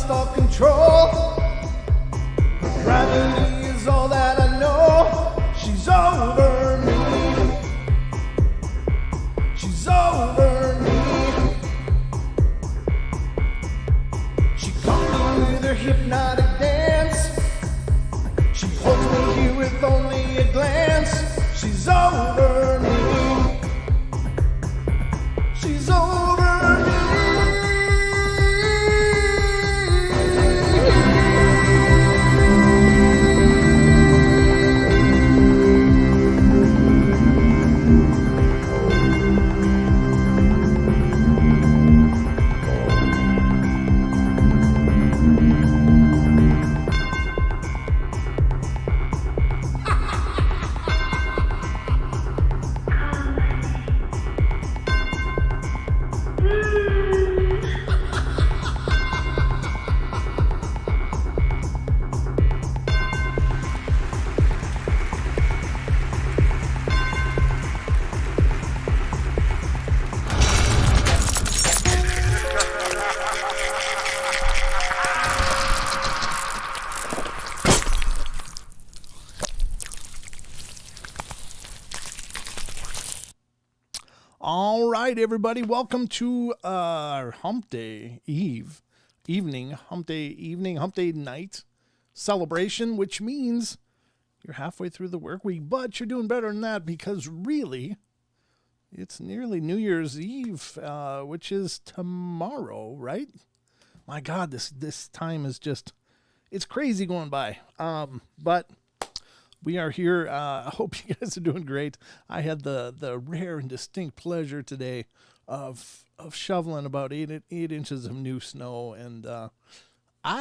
lost all control. Gravity is all that I know. She's over me. She's over me. She caught me with her hypnotic dance. She holds me here with only a glance. She's over me. She's over me. All right, everybody, welcome to our Humpday Humpday night celebration, which means you're halfway through the work week, but you're doing better than that because really, it's nearly New Year's Eve, which is tomorrow, right? My God, this time is just, it's crazy going by. But we are here. I hope you guys are doing great. I had the rare and distinct pleasure today of shoveling about 8 inches of new snow, and I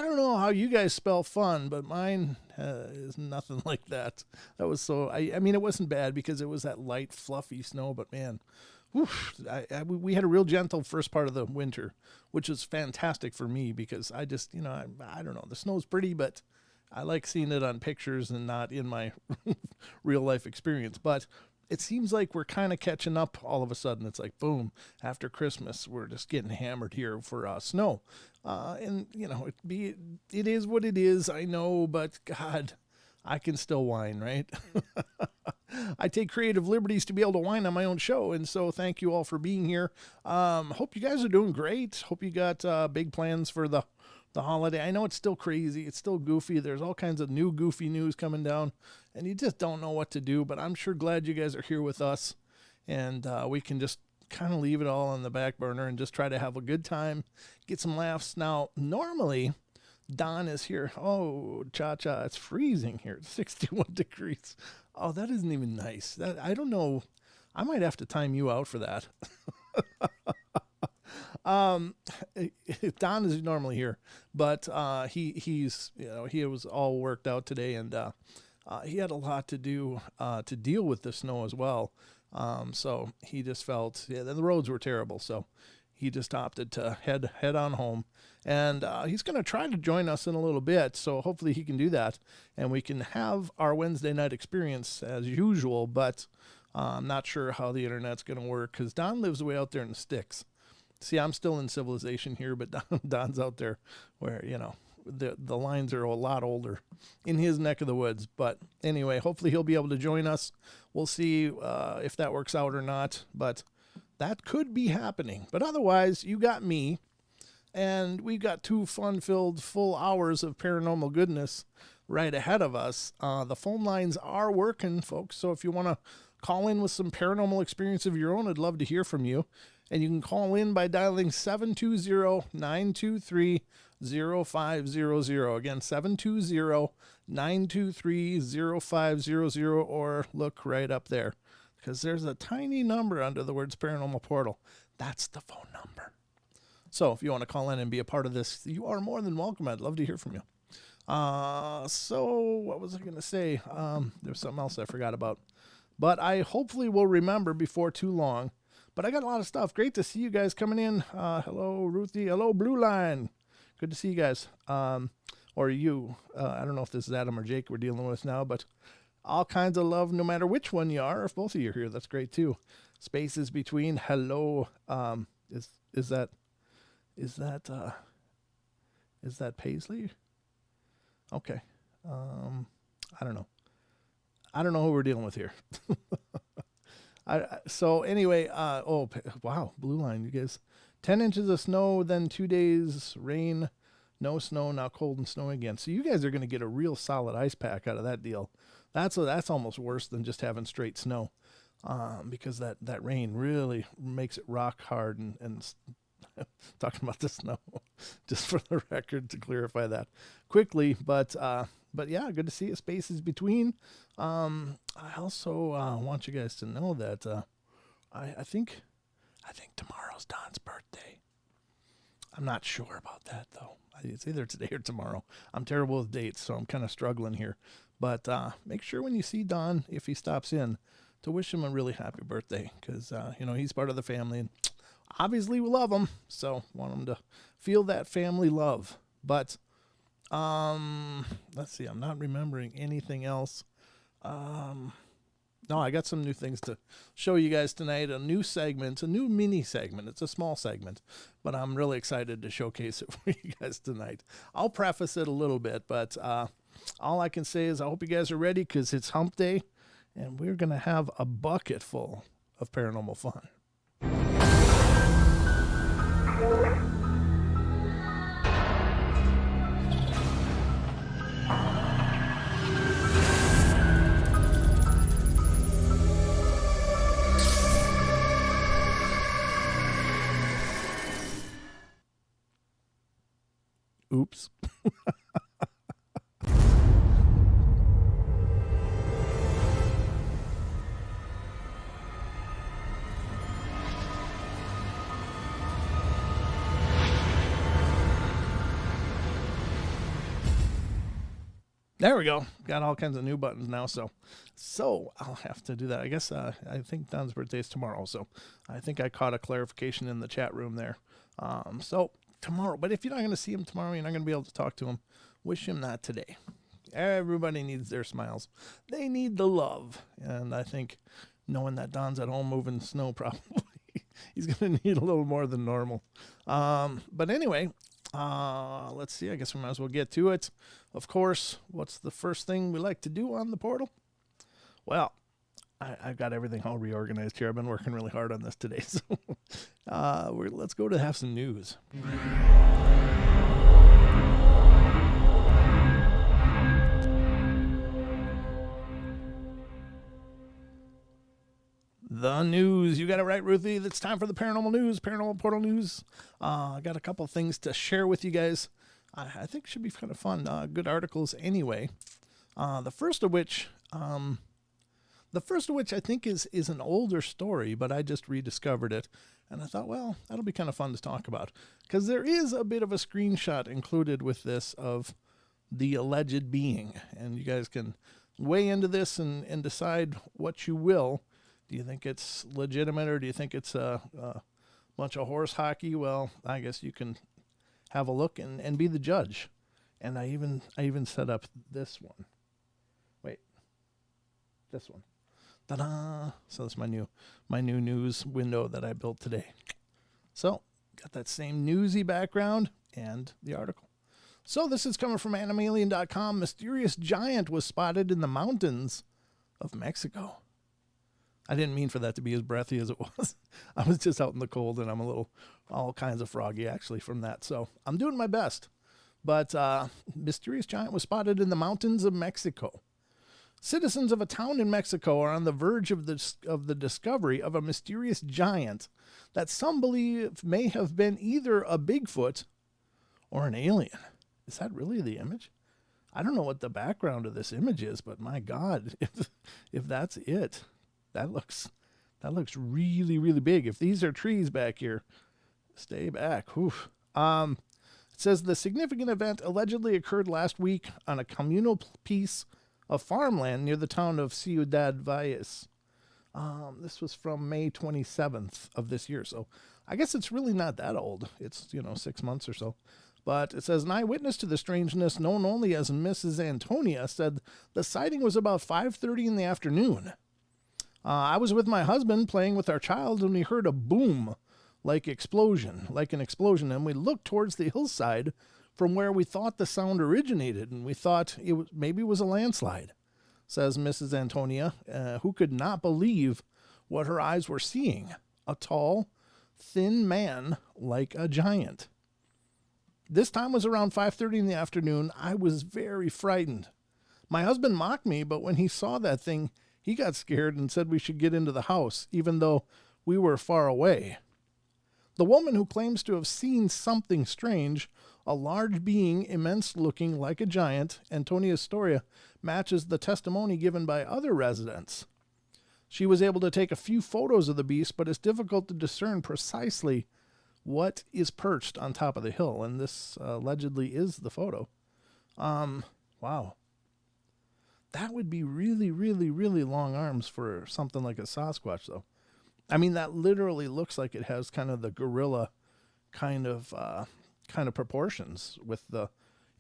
don't know how you guys spell fun, but mine is nothing like that. That was so. I mean, it wasn't bad because it was that light, fluffy snow, but man, we had a real gentle first part of the winter, which is fantastic for me because I just, I don't know. The snow's pretty, but I like seeing it on pictures and not in my real life experience. But it seems like we're kind of catching up all of a sudden. It's like, boom, after Christmas, we're just getting hammered here for snow. And, it is what it is, I know, but God, I can still whine, right? I take creative liberties to be able to whine on my own show. And so thank you all for being here. Hope you guys are doing great. Hope you got big plans for the holiday. I know it's still crazy. It's still goofy. There's all kinds of new goofy news coming down and you just don't know what to do, but I'm sure glad you guys are here with us and we can just kind of leave it all on the back burner and just try to have a good time, get some laughs. Now, normally Don is here. Oh, cha-cha, it's freezing here. It's 61 degrees. Oh, that isn't even nice. I don't know. I might have to time you out for that. Don is normally here, but he's he was all worked out today, and he had a lot to do to deal with the snow as well. So he just felt the roads were terrible, so he just opted to head on home, and he's going to try to join us in a little bit. So hopefully he can do that, and we can have our Wednesday night experience as usual. But I'm not sure how the internet's going to work because Don lives way out there in the sticks. See, I'm still in civilization here, but Don's out there where, the lines are a lot older in his neck of the woods. But anyway, hopefully he'll be able to join us. We'll see if that works out or not, but that could be happening. But otherwise, you got me, and we've got 2 fun-filled full hours of paranormal goodness right ahead of us. The phone lines are working, folks, so if you want to call in with some paranormal experience of your own, I'd love to hear from you. And you can call in by dialing 720-923-0500. Again, 720-923-0500, or look right up there because there's a tiny number under the words Paranormal Portal. That's the phone number. So if you want to call in and be a part of this, you are more than welcome. I'd love to hear from you. So what was I going to say? There's something else I forgot about, but I hopefully will remember before too long. But I got a lot of stuff. Great to see you guys coming in. Hello, Ruthie. Hello, Blue Line. Good to see you guys. Or you. I don't know if this is Adam or Jake we're dealing with now, but all kinds of love no matter which one you are. If both of you are here, that's great too. Spaces between. Hello. Is that Is that Paisley? Okay. I don't know. I don't know who we're dealing with here. So anyway, wow, blue line, you guys. 10 inches of snow, then 2 days rain, no snow, now cold and snowy again. So you guys are going to get a real solid ice pack out of that deal. That's almost worse than just having straight snow, because that rain really makes it rock hard. And talking about the snow, just for the record, to clarify that quickly. But yeah, good to see you. Spaces between. I also want you guys to know that I think tomorrow's Don's birthday. I'm not sure about that, though. It's either today or tomorrow. I'm terrible with dates, so I'm kind of struggling here. But make sure when you see Don, if he stops in, to wish him a really happy birthday, because he's part of the family, and obviously we love him, so want him to feel that family love. But let's see, I'm not remembering anything else. No, I got some new things to show you guys tonight. A new segment, a new mini segment. It's a small segment, but I'm really excited to showcase it for you guys tonight. I'll preface it a little bit, but all I can say is I hope you guys are ready, because it's hump day, and we're going to have a bucket full of paranormal fun. Oops. There we go. Got all kinds of new buttons now, so I'll have to do that. I guess I think Don's birthday is tomorrow, so I think I caught a clarification in the chat room there. So tomorrow, but if you're not going to see him tomorrow, you're not going to be able to talk to him. Wish him that today. Everybody needs their smiles. They need the love, and I think knowing that Don's at home moving snow, probably he's going to need a little more than normal. But anyway. Let's see. I guess we might as well get to it. Of course, what's the first thing we like to do on the portal? Well, I've got everything all reorganized here. I've been working really hard on this today. So let's go to have some news. The news. You got it right, Ruthie. It's time for the paranormal news, Paranormal Portal news. I got a couple of things to share with you guys. I think should be kind of fun. Good articles anyway. The first of which I think is an older story, but I just rediscovered it. And I thought, well, that'll be kind of fun to talk about, because there is a bit of a screenshot included with this of the alleged being. And you guys can weigh into this and decide what you will. Do you think it's legitimate, or do you think it's a bunch of horse hockey? Well, I guess you can have a look and be the judge. And I even set up this one. Wait, this one. Ta-da! So that's my new news window that I built today. So got that same newsy background and the article. So this is coming from Animalien.com. Mysterious giant was spotted in the mountains of Mexico. I didn't mean for that to be as breathy as it was. I was just out in the cold, and I'm a little, all kinds of froggy, actually, from that. So I'm doing my best. But mysterious giant was spotted in the mountains of Mexico. Citizens of a town in Mexico are on the verge of the discovery of a mysterious giant that some believe may have been either a Bigfoot or an alien. Is that really the image? I don't know what the background of this image is, but my God, if that's it. That looks really, really big. If these are trees back here, stay back. Oof. It says the significant event allegedly occurred last week on a communal piece of farmland near the town of Ciudad Valles. This was from May 27th of this year. So I guess it's really not that old. It's, 6 months or so. But it says an eyewitness to the strangeness, known only as Mrs. Antonia, said the sighting was about 5:30 in the afternoon. I was with my husband playing with our child, and we heard a boom, like an explosion, and we looked towards the hillside from where we thought the sound originated, and we thought maybe it was a landslide, says Mrs. Antonia, who could not believe what her eyes were seeing. A tall, thin man like a giant. This time was around 5:30 in the afternoon. I was very frightened. My husband mocked me, but when he saw that thing, he got scared and said we should get into the house, even though we were far away. The woman who claims to have seen something strange, a large being, immense looking like a giant, Antonia's story matches the testimony given by other residents. She was able to take a few photos of the beast, but it's difficult to discern precisely what is perched on top of the hill, and this allegedly is the photo. Wow. That would be really, really, really long arms for something like a Sasquatch, though. I mean, that literally looks like it has kind of the gorilla kind of proportions, with the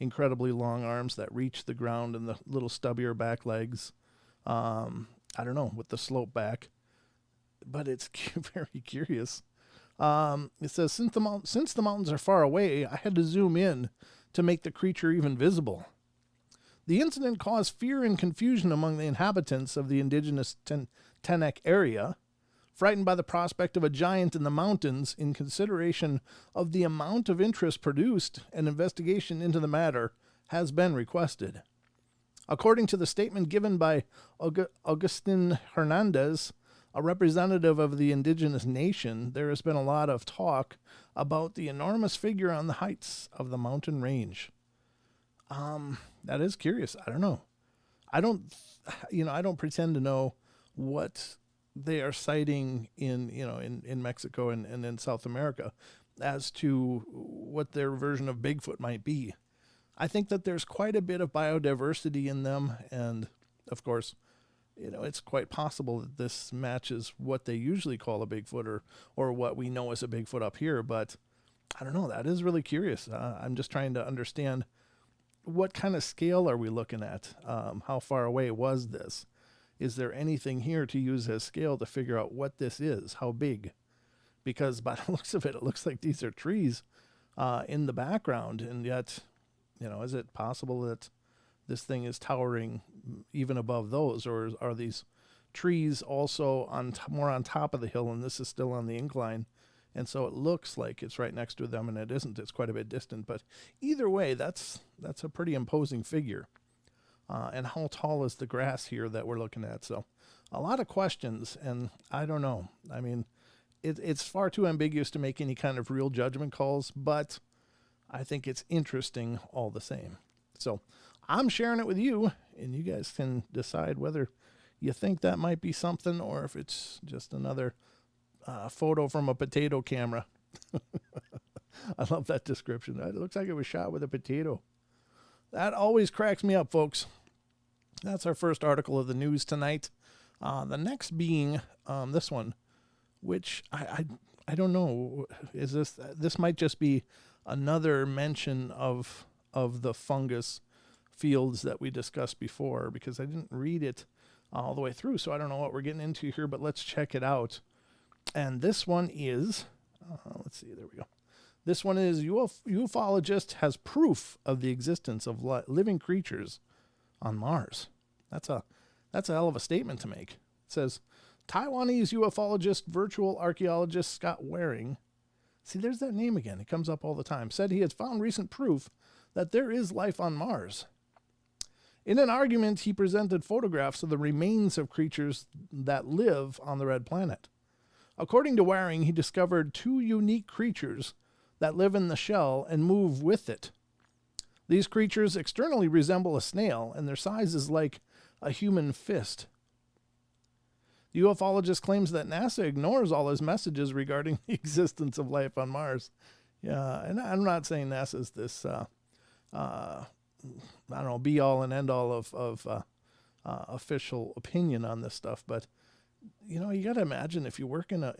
incredibly long arms that reach the ground and the little stubbier back legs. I don't know, with the slope back. But it's very curious. It says, since the mountains are far away, I had to zoom in to make the creature even visible. The incident caused fear and confusion among the inhabitants of the indigenous Tenek area, frightened by the prospect of a giant in the mountains. In consideration of the amount of interest produced, an investigation into the matter has been requested. According to the statement given by Agustin Hernandez, a representative of the indigenous nation, there has been a lot of talk about the enormous figure on the heights of the mountain range. That is curious. I don't know. I don't pretend to know what they are citing in Mexico and in South America as to what their version of Bigfoot might be. I think that there's quite a bit of biodiversity in them, and of course, it's quite possible that this matches what they usually call a Bigfoot or what we know as a Bigfoot up here, but I don't know. That is really curious. I'm just trying to understand what kind of scale are we looking at? How far away was this? Is there anything here to use as scale to figure out what this is? How big? Because by the looks of it, it looks like these are trees in the background, and yet, is it possible that this thing is towering even above those, or are these trees also more on top of the hill, and this is still on the incline, and so it looks like it's right next to them, and it isn't. It's quite a bit distant, but either way, that's a pretty imposing figure. And how tall is the grass here that we're looking at? So a lot of questions, and I don't know. I mean, it's far too ambiguous to make any kind of real judgment calls, but I think it's interesting all the same. So I'm sharing it with you, and you guys can decide whether you think that might be something or if it's just another photo from a potato camera. I love that description. It looks like it was shot with a potato. That always cracks me up, folks. That's our first article of the news tonight. The next being this one, which I don't know. Is this might just be another mention of the fungus fields that we discussed before, because I didn't read it all the way through, so I don't know what we're getting into here, but let's check it out. And this one is, let's see, there we go. This one is Ufologist has proof of the existence of living creatures on Mars. That's a hell of a statement to make. It says, Taiwanese ufologist, virtual archaeologist Scott Waring, see, there's that name again. It comes up all the time, said he had found recent proof that there is life on Mars. In an argument, he presented photographs of the remains of creatures that live on the red planet. According to Waring, he discovered 2 unique creatures that live in the shell and move with it. These creatures externally resemble a snail, and their size is like a human fist. The ufologist claims that NASA ignores all his messages regarding the existence of life on Mars. Yeah, and I'm not saying NASA's this, be all and end all of official opinion on this stuff, but you got to imagine if you work in a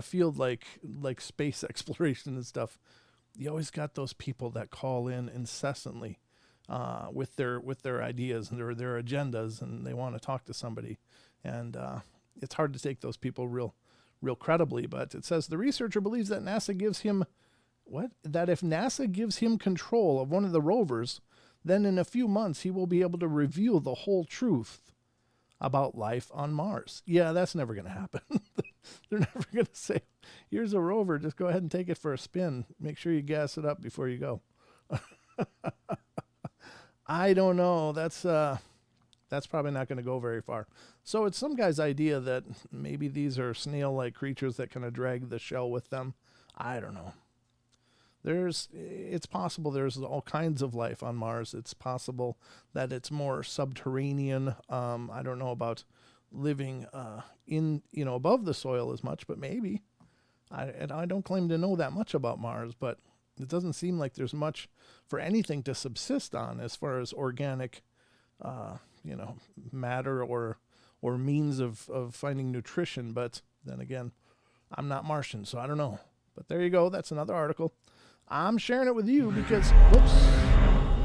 field like space exploration and stuff, you always got those people that call in incessantly with their ideas and their agendas, and they want to talk to somebody, and it's hard to take those people real credibly. But it says the researcher believes that NASA gives him what? That if NASA gives him control of one of the rovers, then in a few months he will be able to reveal the whole truth about life on Mars. Yeah, that's never going to happen. They're never going to say, here's a rover, just go ahead and take it for a spin. Make sure you gas it up before you go. I don't know. That's probably not going to go very far. So it's some guy's idea that maybe these are snail-like creatures that kind of drag the shell with them. I don't know. It's possible there's all kinds of life on Mars. It's possible that it's more subterranean. I don't know about living above the soil as much, but maybe. I don't claim to know that much about Mars, but it doesn't seem like there's much for anything to subsist on as far as organic, matter or means of finding nutrition. But then again, I'm not Martian, so I don't know. But there you go. That's another article. I'm sharing it with you because, whoops,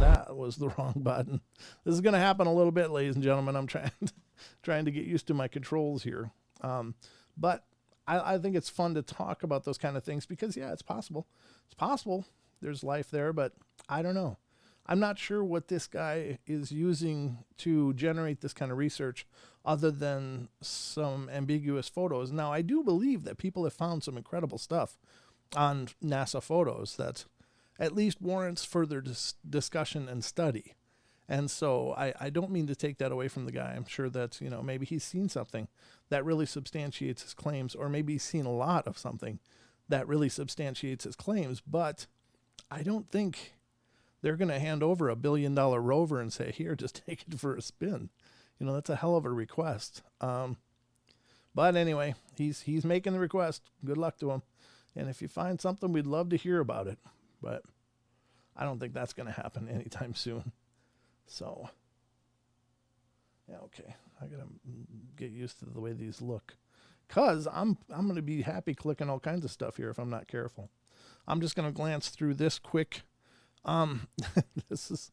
that was the wrong button. This is going to happen a little bit, ladies and gentlemen. I'm trying to get used to my controls here. But I think it's fun to talk about those kind of things because, yeah, it's possible. It's possible there's life there, but I don't know. I'm not sure what this guy is using to generate this kind of research other than some ambiguous photos. Now, I do believe that people have found some incredible stuff on NASA photos that at least warrants further discussion and study. And so I don't mean to take that away from the guy. I'm sure that, maybe he's seen something that really substantiates his claims, or maybe he's seen a lot of something that really substantiates his claims. But I don't think they're going to hand over $1 billion rover and say, here, just take it for a spin. That's a hell of a request. But anyway, he's making the request. Good luck to him. And if you find something, we'd love to hear about it. But I don't think that's going to happen anytime soon. So, yeah, okay. I got to get used to the way these look. Because I'm going to be happy clicking all kinds of stuff here if I'm not careful. I'm just going to glance through this quick. This is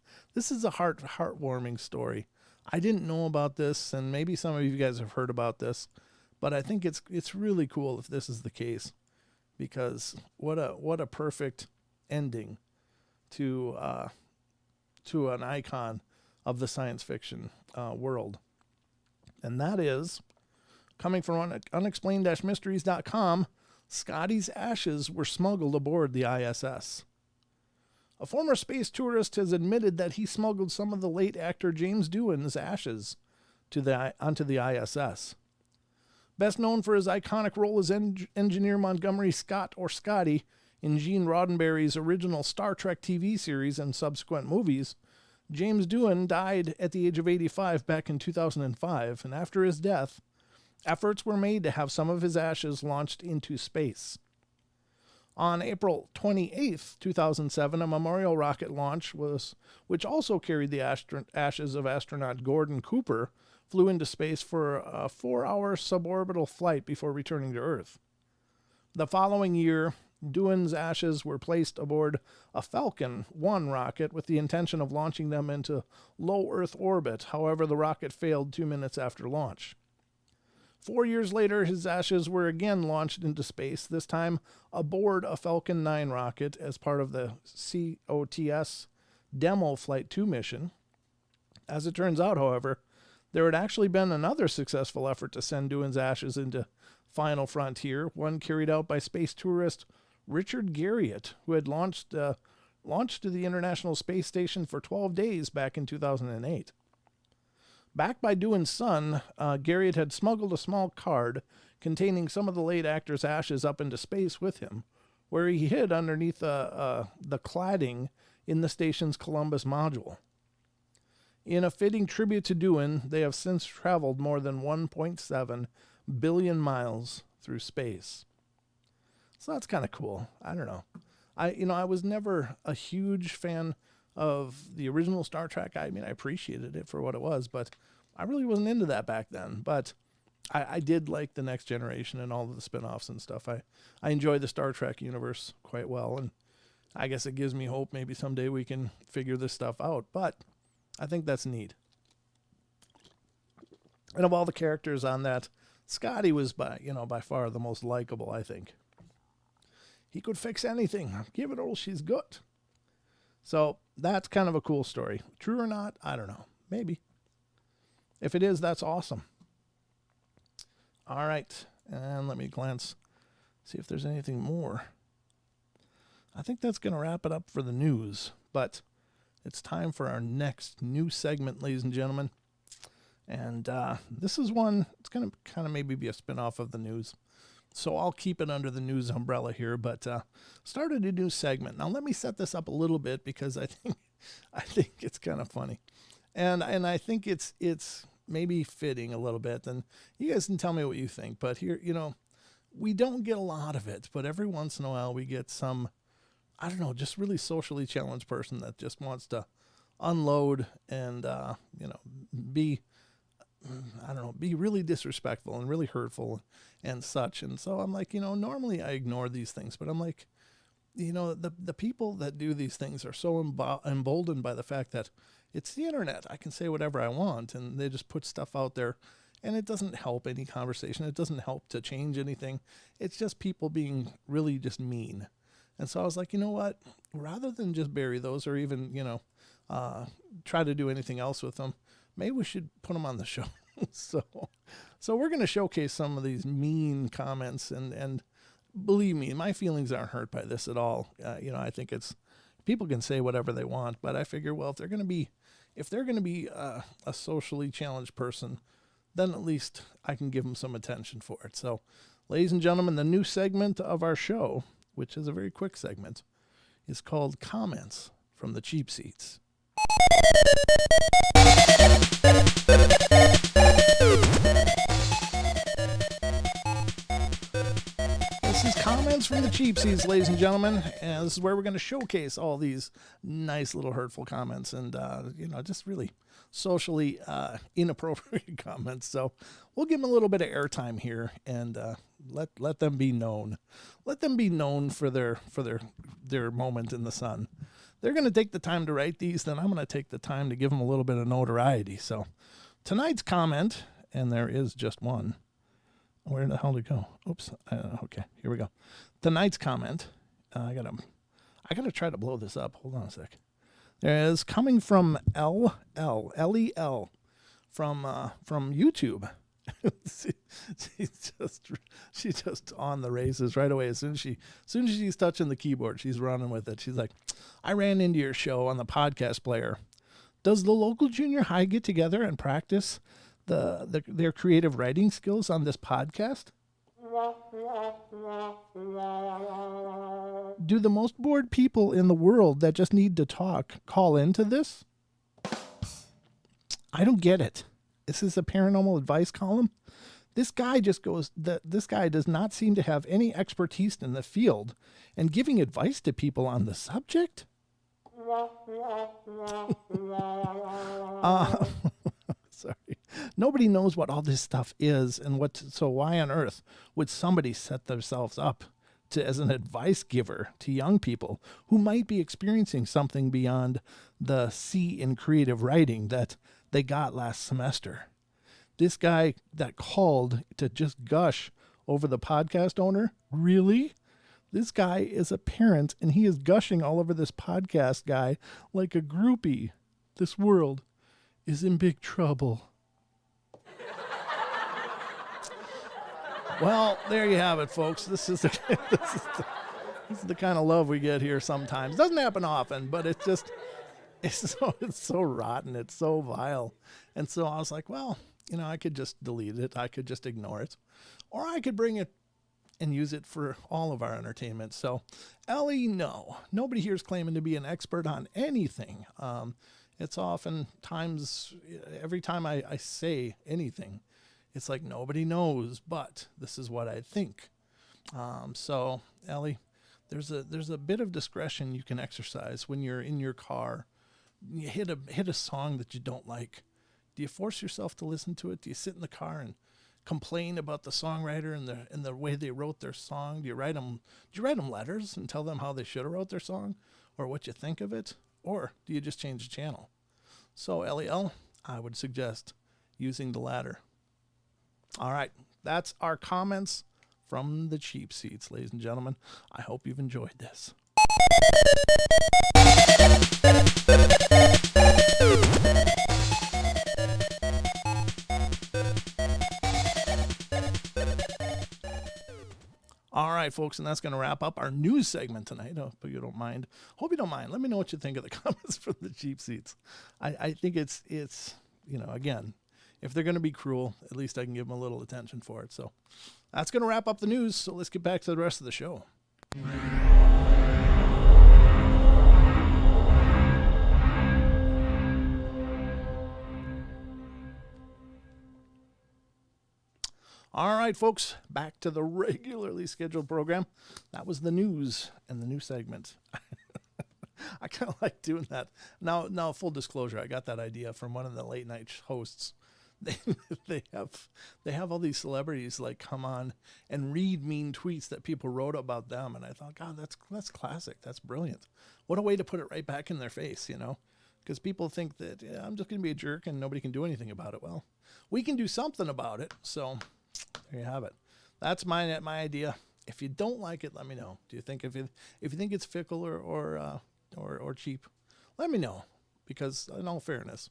a heartwarming story. I didn't know about this, and maybe some of you guys have heard about this, but I think it's really cool if this is the case. Because what a perfect ending to an icon of the science fiction world. And that is, coming from unexplained-mysteries.com, Scotty's ashes were smuggled aboard the ISS. A former space tourist has admitted that he smuggled some of the late actor James Doohan's ashes onto the ISS. Best known for his iconic role as engineer Montgomery Scott, or Scotty, in Gene Roddenberry's original Star Trek TV series and subsequent movies, James Doohan died at the age of 85 back in 2005, and after his death, efforts were made to have some of his ashes launched into space. On April 28, 2007, a memorial rocket launch which also carried the ashes of astronaut Gordon Cooper, flew into space for a 4-hour suborbital flight before returning to Earth. The following year, Doohan's ashes were placed aboard a Falcon 1 rocket with the intention of launching them into low Earth orbit. However, the rocket failed 2 minutes after launch. 4 years later, his ashes were again launched into space, this time aboard a Falcon 9 rocket as part of the COTS Demo Flight 2 mission. As it turns out, however, there had actually been another successful effort to send Doohan's ashes into Final Frontier, one carried out by space tourist Richard Garriott, who had launched to the International Space Station for 12 days back in 2008. Backed by Doohan's son, Garriott had smuggled a small card containing some of the late actor's ashes up into space with him, where he hid underneath the cladding in the station's Columbus module. In a fitting tribute to Doohan, they have since traveled more than 1.7 billion miles through space. So that's kind of cool. I don't know. I was never a huge fan of the original Star Trek. I mean, I appreciated it for what it was, but I really wasn't into that back then. But I did like the Next Generation and all of the spin-offs and stuff. I enjoy the Star Trek universe quite well, and I guess it gives me hope maybe someday we can figure this stuff out. But I think that's neat. And of all the characters on that, Scotty was by far the most likable, I think. He could fix anything. Give it all, she's good. So that's kind of a cool story. True or not, I don't know. Maybe. If it is, that's awesome. All right. And let me glance, see if there's anything more. I think that's going to wrap it up for the news. But it's time for our next new segment, ladies and gentlemen. And this is one, it's going to kind of maybe be a spinoff of the news. So I'll keep it under the news umbrella here, but started a new segment. Now let me set this up a little bit because I think it's kind of funny. And I think it's maybe fitting a little bit. And you guys can tell me what you think. But here, we don't get a lot of it, but every once in a while we get some, I don't know, just really socially challenged person that just wants to unload and, be really disrespectful and really hurtful and such. And so I'm like, normally I ignore these things, but I'm like, the people that do these things are so emboldened by the fact that it's the internet. I can say whatever I want, and they just put stuff out there, and it doesn't help any conversation. It doesn't help to change anything. It's just people being really just mean. And so I was like, you know what? Rather than just bury those or even, try to do anything else with them, maybe we should put them on the show. So we're going to showcase some of these mean comments, and believe me, my feelings aren't hurt by this at all. I think people can say whatever they want, but I figure, well, if they're going to be a socially challenged person, then at least I can give them some attention for it. So, ladies and gentlemen, the new segment of our show, which is a very quick segment, is called Comments from the Cheap Seats. This is Comments from the Cheap Seats, ladies and gentlemen, and this is where we're going to showcase all these nice little hurtful comments and, just really socially inappropriate comments. So we'll give them a little bit of airtime here and let them be known. Let them be known for their moment in the sun. They're going to take the time to write these, then I'm going to take the time to give them a little bit of notoriety. So tonight's comment, and there is just one. Where the hell did it go? Oops. Okay, here we go. Tonight's comment. I gotta try to blow this up. Hold on a sec. There is coming from L-E-L from YouTube. She's just on the races right away. As soon as she's touching the keyboard, she's running with it. She's like, I ran into your show on the podcast player. Does the local junior high get together and practice their creative writing skills on this podcast? Do the most bored people in the world that just need to talk call into this? I don't get it. This is a paranormal advice column. This guy this guy does not seem to have any expertise in the field and giving advice to people on the subject. Sorry. Nobody knows what all this stuff is and so why on earth would somebody set themselves up as an advice giver to young people who might be experiencing something beyond the C in creative writing that they got last semester? This guy that called to just gush over the podcast owner, really? This guy is a parent and he is gushing all over this podcast guy like a groupie. This world is in big trouble. Well, there you have it, folks. This is the kind of love we get here sometimes. Doesn't happen often, but it's so rotten. It's so vile. And so I was like, well, I could just delete it. I could just ignore it. Or I could bring it and use it for all of our entertainment. So, Ellie, no. Nobody here is claiming to be an expert on anything. It's oftentimes, every time I say anything, it's like nobody knows, but this is what I think. So, Ellie, there's a bit of discretion you can exercise when you're in your car. You hit a song that you don't like. Do you force yourself to listen to it? Do you sit in the car and complain about the songwriter and the way they wrote their song? Do you write them letters and tell them how they should have wrote their song or what you think of it? Or do you just change the channel? So, LEL, I would suggest using the latter. All right, that's our comments from the cheap seats, ladies and gentlemen. I hope you've enjoyed this. All right, folks, and that's going to wrap up our news segment tonight. I hope you don't mind. Hope you don't mind. Let me know what you think of the comments from the cheap seats. I think it's again, if they're going to be cruel, at least I can give them a little attention for it. So that's going to wrap up the news. So let's get back to the rest of the show. All right, folks, back to the regularly scheduled program. That was the news and the new segment. I kind of like doing that. Now, full disclosure, I got that idea from one of the late night hosts. They have all these celebrities like come on and read mean tweets that people wrote about them, and I thought, God, that's classic. That's brilliant. What a way to put it right back in their face, because people think that I'm just going to be a jerk and nobody can do anything about it. Well, we can do something about it. So there you have it. That's my idea. If you don't like it, let me know. Do you think if you think it's fickle or cheap, let me know. Because in all fairness,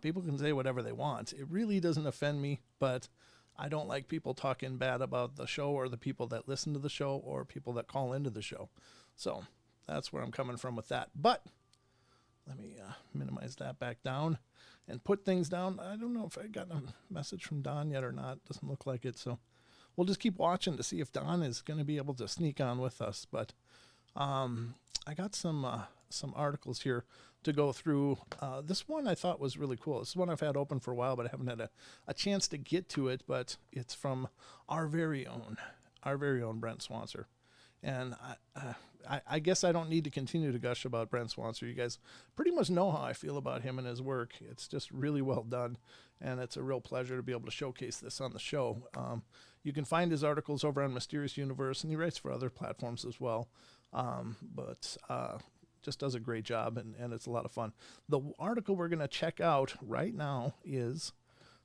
people can say whatever they want. It really doesn't offend me, but I don't like people talking bad about the show or the people that listen to the show or people that call into the show. So that's where I'm coming from with that. But let me minimize that back down and put things down. I don't know if I got a message from Don yet or not. Doesn't look like it. So we'll just keep watching to see if Don is going to be able to sneak on with us. But I got some articles here to go through. This one I thought was really cool. This is one I've had open for a while, but I haven't had a chance to get to it. But it's from our very own Brent Swanser. And I guess I don't need to continue to gush about Brent Swanser. You guys pretty much know how I feel about him and his work. It's just really well done, and it's a real pleasure to be able to showcase this on the show. You can find his articles over on Mysterious Universe, and he writes for other platforms as well. But just does a great job, and it's a lot of fun. The article we're going to check out right now is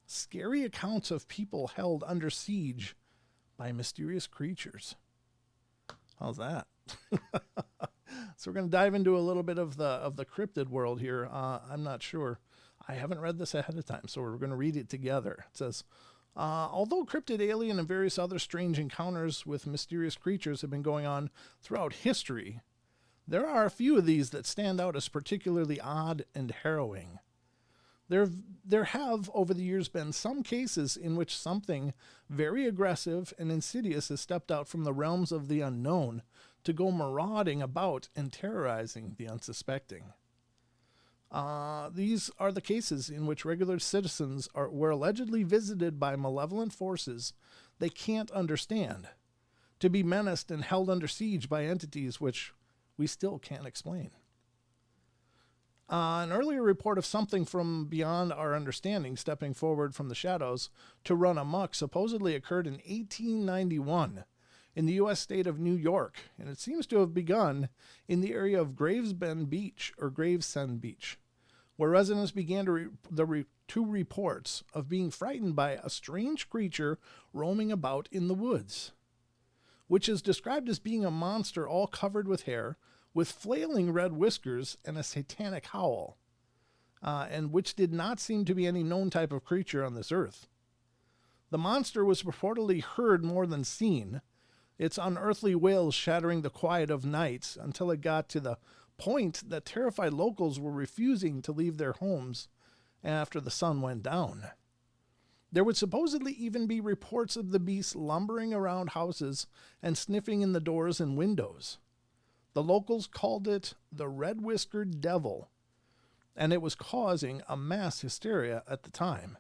Scary Accounts of People Held Under Siege by Mysterious Creatures. How's that? So we're going to dive into a little bit of the cryptid world here. I'm not sure. I haven't read this ahead of time, so we're going to read it together. It says, although cryptid, alien, and various other strange encounters with mysterious creatures have been going on throughout history, there are a few of these that stand out as particularly odd and harrowing. There have, over the years, been some cases in which something very aggressive and insidious has stepped out from the realms of the unknown to go marauding about and terrorizing the unsuspecting. These are the cases in which regular citizens were allegedly visited by malevolent forces they can't understand, to be menaced and held under siege by entities which we still can't explain. An earlier report of something from beyond our understanding stepping forward from the shadows to run amok supposedly occurred in 1891 in the U.S. state of New York, and it seems to have begun in the area of Gravesend Beach, where residents began to reports of being frightened by a strange creature roaming about in the woods, which is described as being a monster all covered with hair, with flailing red whiskers and a satanic howl, and which did not seem to be any known type of creature on this earth. The monster was reportedly heard more than seen, its unearthly wails shattering the quiet of night until it got to the point that terrified locals were refusing to leave their homes after the sun went down. There would supposedly even be reports of the beast lumbering around houses and sniffing in the doors and windows. The locals called it the Red-Whiskered Devil, and it was causing a mass hysteria at the time.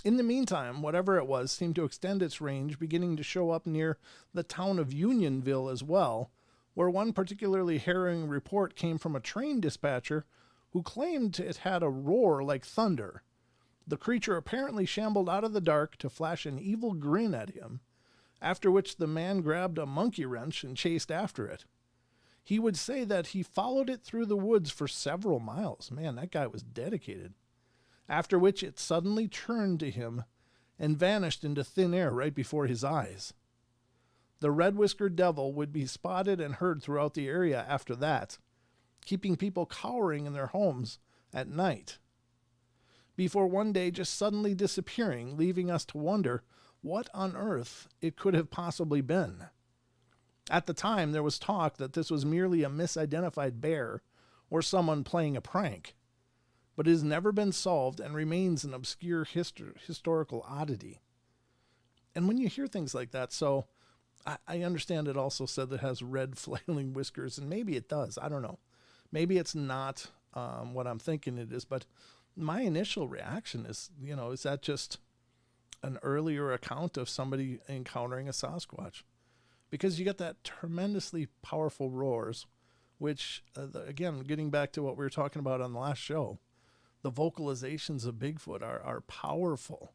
In the meantime, whatever it was seemed to extend its range, beginning to show up near the town of Unionville as well, where one particularly harrowing report came from a train dispatcher who claimed it had a roar like thunder. The creature apparently shambled out of the dark to flash an evil grin at him, after which the man grabbed a monkey wrench and chased after it. He would say that he followed it through the woods for several miles. Man, that guy was dedicated. After which it suddenly turned to him and vanished into thin air right before his eyes. The red-whiskered devil would be spotted and heard throughout the area after that, keeping people cowering in their homes at night, before one day just suddenly disappearing, leaving us to wonder what on earth it could have possibly been. At the time, there was talk that this was merely a misidentified bear or someone playing a prank, but it has never been solved and remains an obscure historical oddity. And when you hear things like that, so I understand it also said that it has red flailing whiskers, and maybe it does. I don't know. Maybe it's not what I'm thinking it is, but my initial reaction is, is that just an earlier account of somebody encountering a Sasquatch? Because you get that tremendously powerful roars, which, again, getting back to what we were talking about on the last show, the vocalizations of Bigfoot are powerful,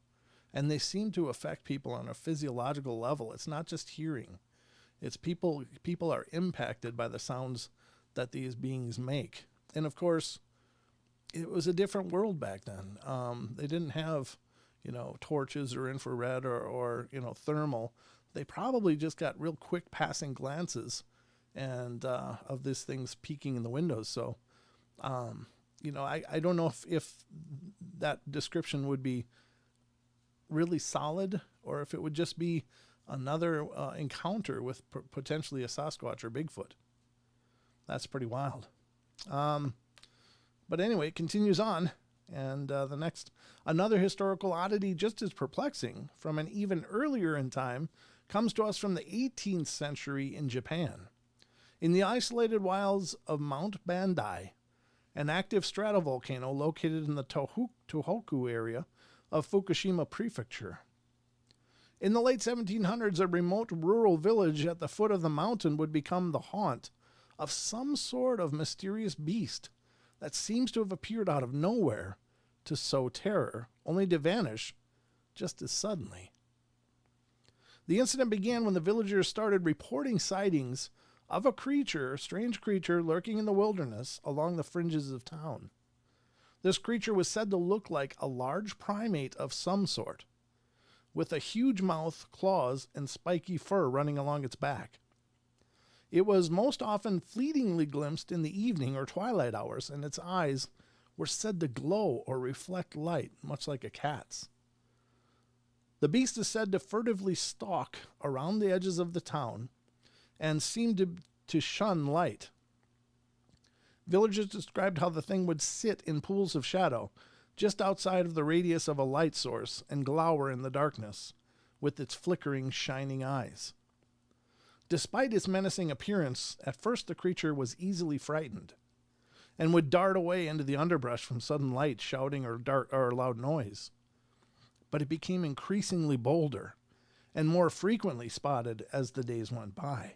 and they seem to affect people on a physiological level. It's not just hearing. It's people are impacted by the sounds that these beings make. And of course, it was a different world back then. They didn't have, torches or infrared or thermal. They probably just got real quick passing glances and of these things peeking in the windows. So, I don't know if that description would be really solid or if it would just be another encounter with potentially a Sasquatch or Bigfoot. That's pretty wild. But anyway, it continues on. And another historical oddity just as perplexing from an even earlier in time comes to us from the 18th century in Japan. In the isolated wilds of Mount Bandai, an active stratovolcano located in the Tohoku area of Fukushima Prefecture. In the late 1700s, a remote rural village at the foot of the mountain would become the haunt of some sort of mysterious beast that seems to have appeared out of nowhere to sow terror, only to vanish just as suddenly. The incident began when the villagers started reporting sightings of a strange creature lurking in the wilderness along the fringes of town. This creature was said to look like a large primate of some sort, with a huge mouth, claws, and spiky fur running along its back. It was most often fleetingly glimpsed in the evening or twilight hours, and its eyes were said to glow or reflect light, much like a cat's. The beast is said to furtively stalk around the edges of the town and seemed to shun light. Villagers described how the thing would sit in pools of shadow just outside of the radius of a light source and glower in the darkness with its flickering, shining eyes. Despite its menacing appearance, at first the creature was easily frightened and would dart away into the underbrush from sudden light, shouting or loud noise. But it became increasingly bolder and more frequently spotted as the days went by.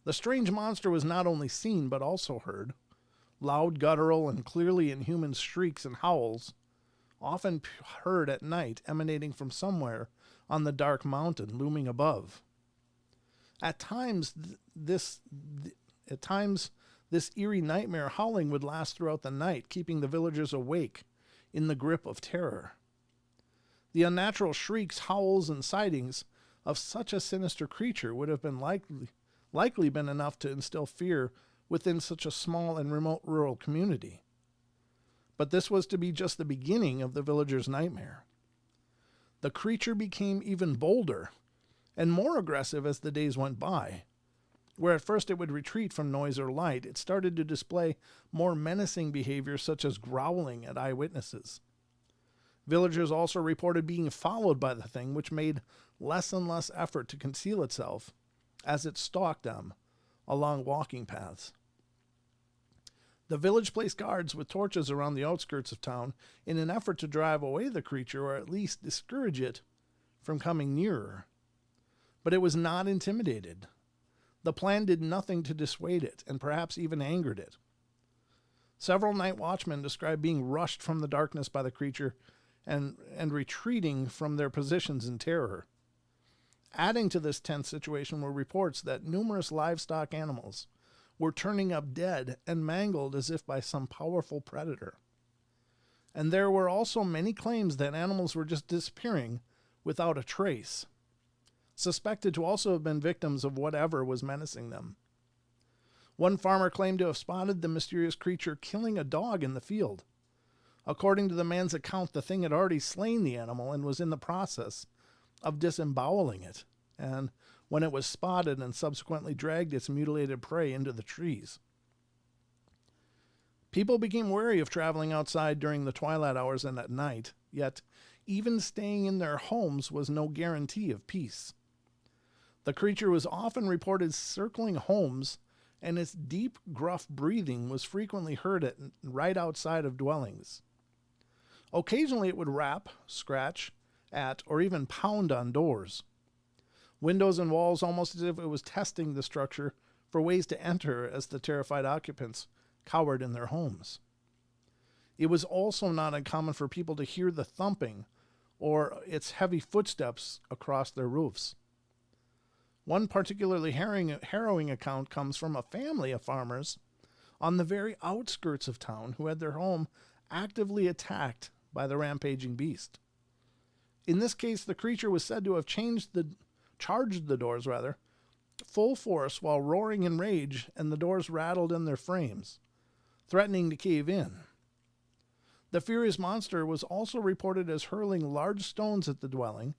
The strange monster was not only seen but also heard. Loud, guttural, and clearly inhuman shrieks and howls, often heard at night, emanating from somewhere on the dark mountain looming above. At times, this eerie nightmare howling would last throughout the night, keeping the villagers awake in the grip of terror. The unnatural shrieks, howls, and sightings of such a sinister creature would have been likely been enough to instill fear within such a small and remote rural community. But this was to be just the beginning of the villagers' nightmare. The creature became even bolder and more aggressive as the days went by. Where at first it would retreat from noise or light, it started to display more menacing behavior such as growling at eyewitnesses. Villagers also reported being followed by the thing, which made less and less effort to conceal itself as it stalked them along walking paths. The village placed guards with torches around the outskirts of town in an effort to drive away the creature or at least discourage it from coming nearer. But it was not intimidated. The plan did nothing to dissuade it, and perhaps even angered it. Several night watchmen described being rushed from the darkness by the creature and retreating from their positions in terror. Adding to this tense situation were reports that numerous livestock animals were turning up dead and mangled as if by some powerful predator. and there were also many claims that animals were just disappearing without a trace, suspected to also have been victims of whatever was menacing them. One farmer claimed to have spotted the mysterious creature killing a dog in the field. According to the man's account, the thing had already slain the animal and was in the process of disemboweling it, and when it was spotted and subsequently dragged its mutilated prey into the trees. People became wary of traveling outside during the twilight hours and at night, yet even staying in their homes was no guarantee of peace. The creature was often reported circling homes, and its deep, gruff breathing was frequently heard right outside of dwellings. Occasionally it would rap, scratch at, or even pound on doors. Windows and walls, almost as if it was testing the structure for ways to enter as the terrified occupants cowered in their homes. It was also not uncommon for people to hear the thumping or its heavy footsteps across their roofs. One particularly harrowing account comes from a family of farmers on the very outskirts of town who had their home actively attacked by the rampaging beast. In this case, the creature was said to have charged the doors full force while roaring in rage, and the doors rattled in their frames, threatening to cave in. The furious monster was also reported as hurling large stones at the dwelling.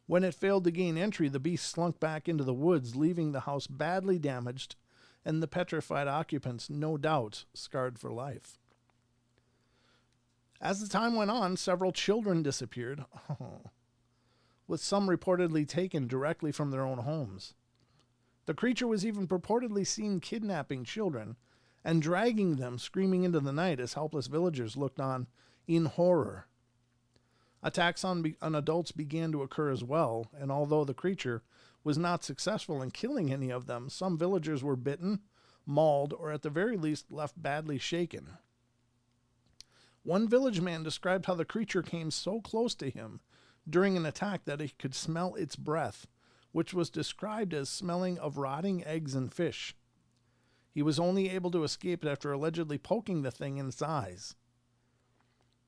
When it failed to gain entry, the beast slunk back into the woods, leaving the house badly damaged and the petrified occupants, no doubt, scarred for life. As the time went on, several children disappeared, with some reportedly taken directly from their own homes. The creature was even purportedly seen kidnapping children and dragging them screaming into the night as helpless villagers looked on in horror. Attacks on adults began to occur as well, and although the creature was not successful in killing any of them, some villagers were bitten, mauled, or at the very least left badly shaken. One village man described how the creature came so close to him during an attack that he could smell its breath, which was described as smelling of rotting eggs and fish. He was only able to escape it after allegedly poking the thing in its eyes.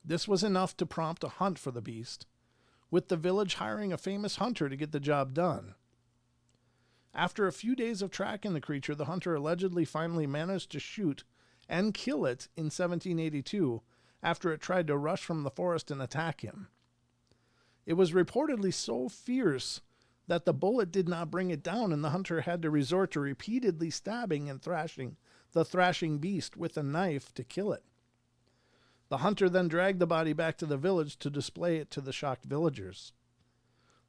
This was enough to prompt a hunt for the beast, with the village hiring a famous hunter to get the job done. After a few days of tracking the creature, the hunter allegedly finally managed to shoot and kill it in 1782 after it tried to rush from the forest and attack him. It was reportedly so fierce that the bullet did not bring it down, and the hunter had to resort to repeatedly stabbing and thrashing the thrashing beast with a knife to kill it. The hunter then dragged the body back to the village to display it to the shocked villagers.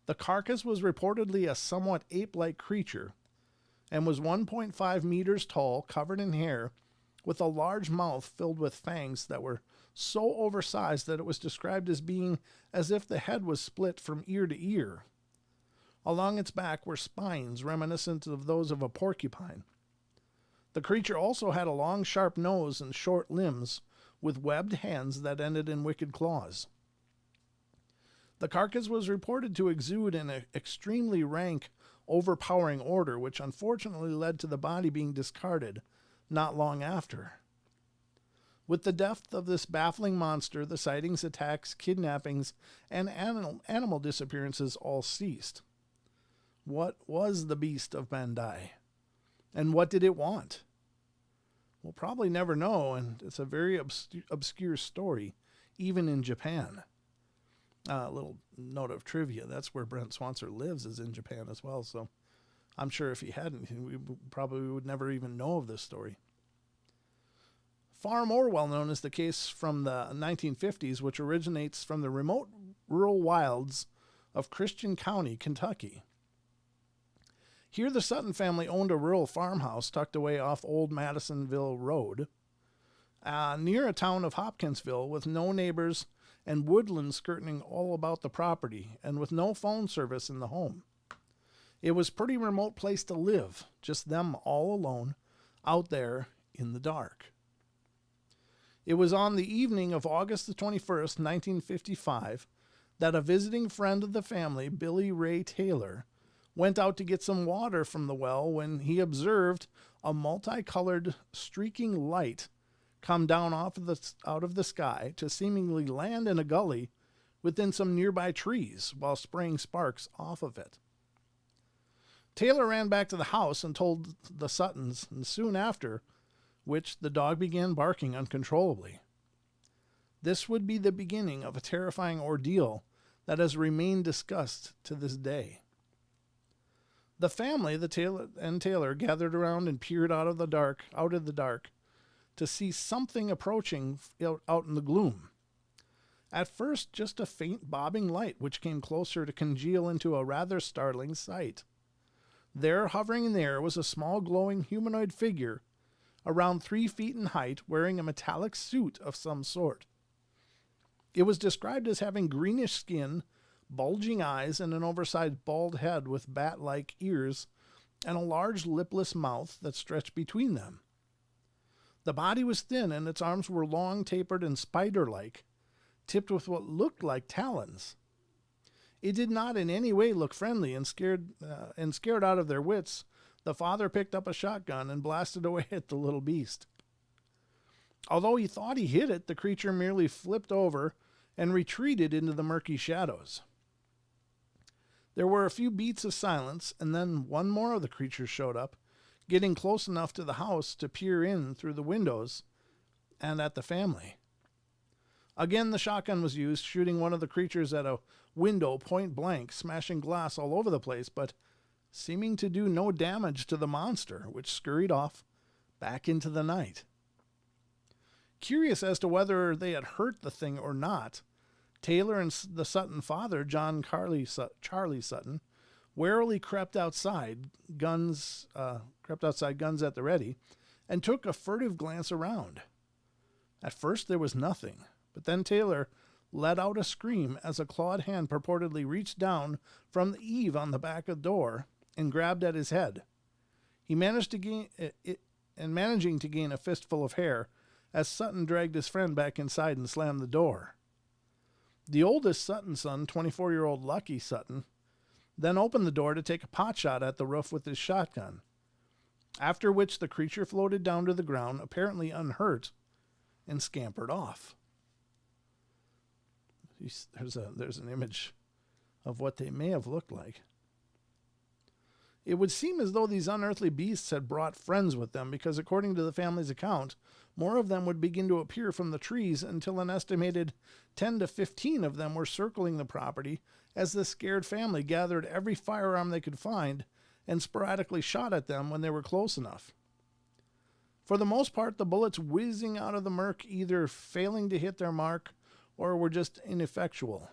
The carcass was reportedly a somewhat ape-like creature and was 1.5 meters tall, covered in hair, with a large mouth filled with fangs that were so oversized that it was described as being as if the head was split from ear to ear. Along its back were spines reminiscent of those of a porcupine. The creature also had a long, sharp nose and short limbs, with webbed hands that ended in wicked claws. The carcass was reported to exude an extremely rank, overpowering odor, which unfortunately led to the body being discarded not long after. With the death of this baffling monster, the sightings, attacks, kidnappings, and animal disappearances all ceased. What was the beast of Bandai? And what did it want? We'll probably never know, and it's a very obscure story, even in Japan. A little note of trivia, that's where Brent Swanser lives, is in Japan as well, so I'm sure if he hadn't, we probably would never even know of this story. Far more well-known is the case from the 1950s, which originates from the remote rural wilds of Christian County, Kentucky. Here, the Sutton family owned a rural farmhouse tucked away off Old Madisonville Road, near a town of Hopkinsville, with no neighbors and woodland skirting all about the property, and with no phone service in the home. It was a pretty remote place to live, just them all alone, out there in the dark. It was on the evening of August the 21st, 1955, that a visiting friend of the family, Billy Ray Taylor, went out to get some water from the well when he observed a multicolored streaking light come down out of the sky to seemingly land in a gully within some nearby trees while spraying sparks off of it. Taylor ran back to the house and told the Suttons, and soon after which the dog began barking uncontrollably. This would be the beginning of a terrifying ordeal that has remained discussed to this day. The family, Taylor gathered around and peered out of the dark to see something approaching out in the gloom. At first, just a faint bobbing light, which came closer to congeal into a rather startling sight. There, hovering in the air, was a small glowing humanoid figure, around 3 feet in height, wearing a metallic suit of some sort. It was described as having greenish skin, bulging eyes, and an oversized bald head with bat-like ears, and a large lipless mouth that stretched between them. The body was thin, and its arms were long, tapered, and spider-like, tipped with what looked like talons. It did not in any way look friendly, and scared out of their wits, the father picked up a shotgun and blasted away at the little beast. Although he thought he hit it, the creature merely flipped over and retreated into the murky shadows. There were a few beats of silence, and then one more of the creatures showed up, getting close enough to the house to peer in through the windows and at the family. Again, the shotgun was used, shooting one of the creatures at a window point blank, smashing glass all over the place, but seeming to do no damage to the monster, which scurried off back into the night. Curious as to whether they had hurt the thing or not, Taylor and the Sutton father, Charlie Sutton, warily crept outside, guns at the ready, and took a furtive glance around. At first there was nothing, but then Taylor let out a scream as a clawed hand purportedly reached down from the eave on the back of the door and grabbed at his head. He managing to gain a fistful of hair as Sutton dragged his friend back inside and slammed the door. The oldest Sutton son, 24-year-old Lucky Sutton, then opened the door to take a pot shot at the roof with his shotgun, after which the creature floated down to the ground, apparently unhurt, and scampered off. There's an image of what they may have looked like. It would seem as though these unearthly beasts had brought friends with them, because according to the family's account, more of them would begin to appear from the trees until an estimated 10 to 15 of them were circling the property as the scared family gathered every firearm they could find and sporadically shot at them when they were close enough. For the most part, the bullets whizzing out of the murk either failing to hit their mark or were just ineffectual,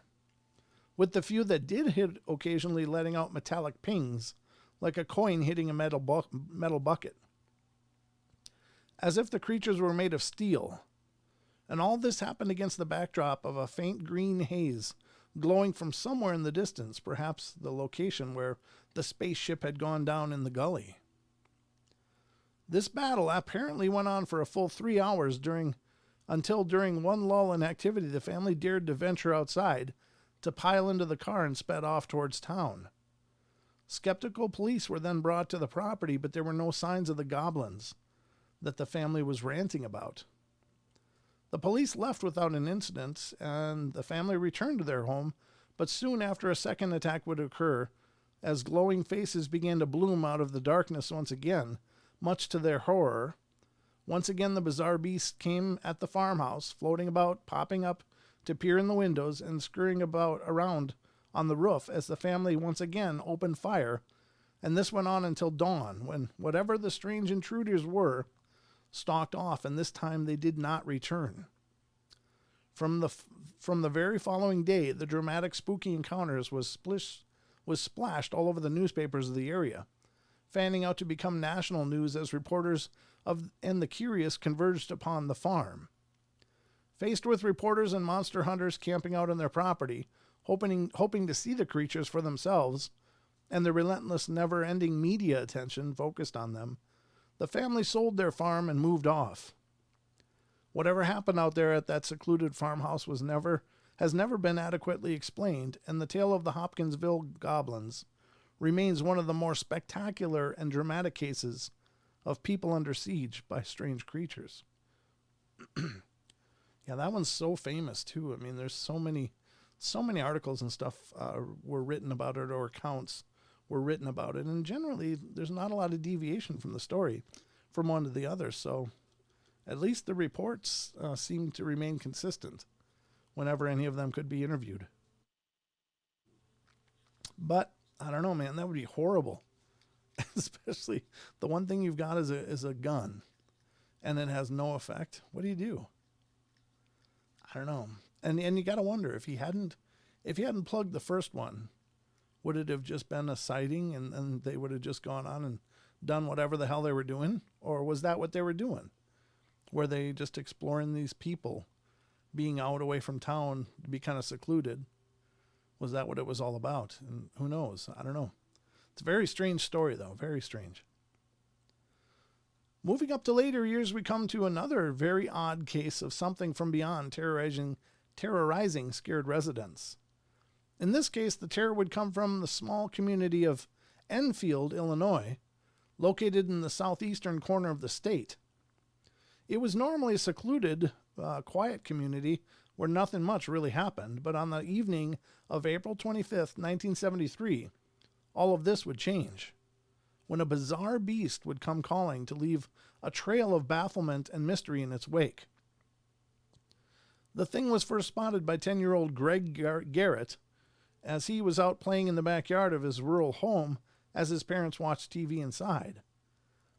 with the few that did hit occasionally letting out metallic pings, like a coin hitting a metal bucket, as if the creatures were made of steel. And all this happened against the backdrop of a faint green haze glowing from somewhere in the distance, perhaps the location where the spaceship had gone down in the gully. This battle apparently went on for a full 3 hours until during one lull in activity the family dared to venture outside to pile into the car and sped off towards town. Skeptical police were then brought to the property, but there were no signs of the goblins that the family was ranting about. The police left without an incident, and the family returned to their home, but soon after a second attack would occur, as glowing faces began to bloom out of the darkness once again, much to their horror. Once again the bizarre beast came at the farmhouse, floating about, popping up to peer in the windows, and scurrying around on the roof as the family once again opened fire, and this went on until dawn, when whatever the strange intruders were stalked off, and this time they did not return. From the very following day, the dramatic spooky encounters was splashed all over the newspapers of the area, fanning out to become national news as reporters and the curious converged upon the farm. Faced with reporters and monster hunters camping out on their property, hoping to see the creatures for themselves, and the relentless, never-ending media attention focused on them, the family sold their farm and moved off. Whatever happened out there at that secluded farmhouse has never been adequately explained, and the tale of the Hopkinsville goblins remains one of the more spectacular and dramatic cases of people under siege by strange creatures. Yeah, that one's so famous too. I mean, there's so many articles and stuff were written about it, or accounts were written about it, and generally there's not a lot of deviation from the story from one to the other. So at least the reports seem to remain consistent whenever any of them could be interviewed. But I don't know, man, that would be horrible. Especially the one thing you've got is a gun, and it has no effect. What do? I don't know. And you got to wonder, if he hadn't plugged the first one, would it have just been a sighting and they would have just gone on and done whatever the hell they were doing? Or was that what they were doing? Were they just exploring these people being out away from town to be kind of secluded? Was that what it was all about? And who knows? I don't know. It's a very strange story, though. Very strange. Moving up to later years, we come to another very odd case of something from beyond terrorizing scared residents. In this case, the terror would come from the small community of Enfield, Illinois, located in the southeastern corner of the state. It was normally a secluded, quiet community where nothing much really happened, but on the evening of April 25th, 1973, all of this would change, when a bizarre beast would come calling to leave a trail of bafflement and mystery in its wake. The thing was first spotted by 10-year-old Greg Garrett as he was out playing in the backyard of his rural home as his parents watched TV inside.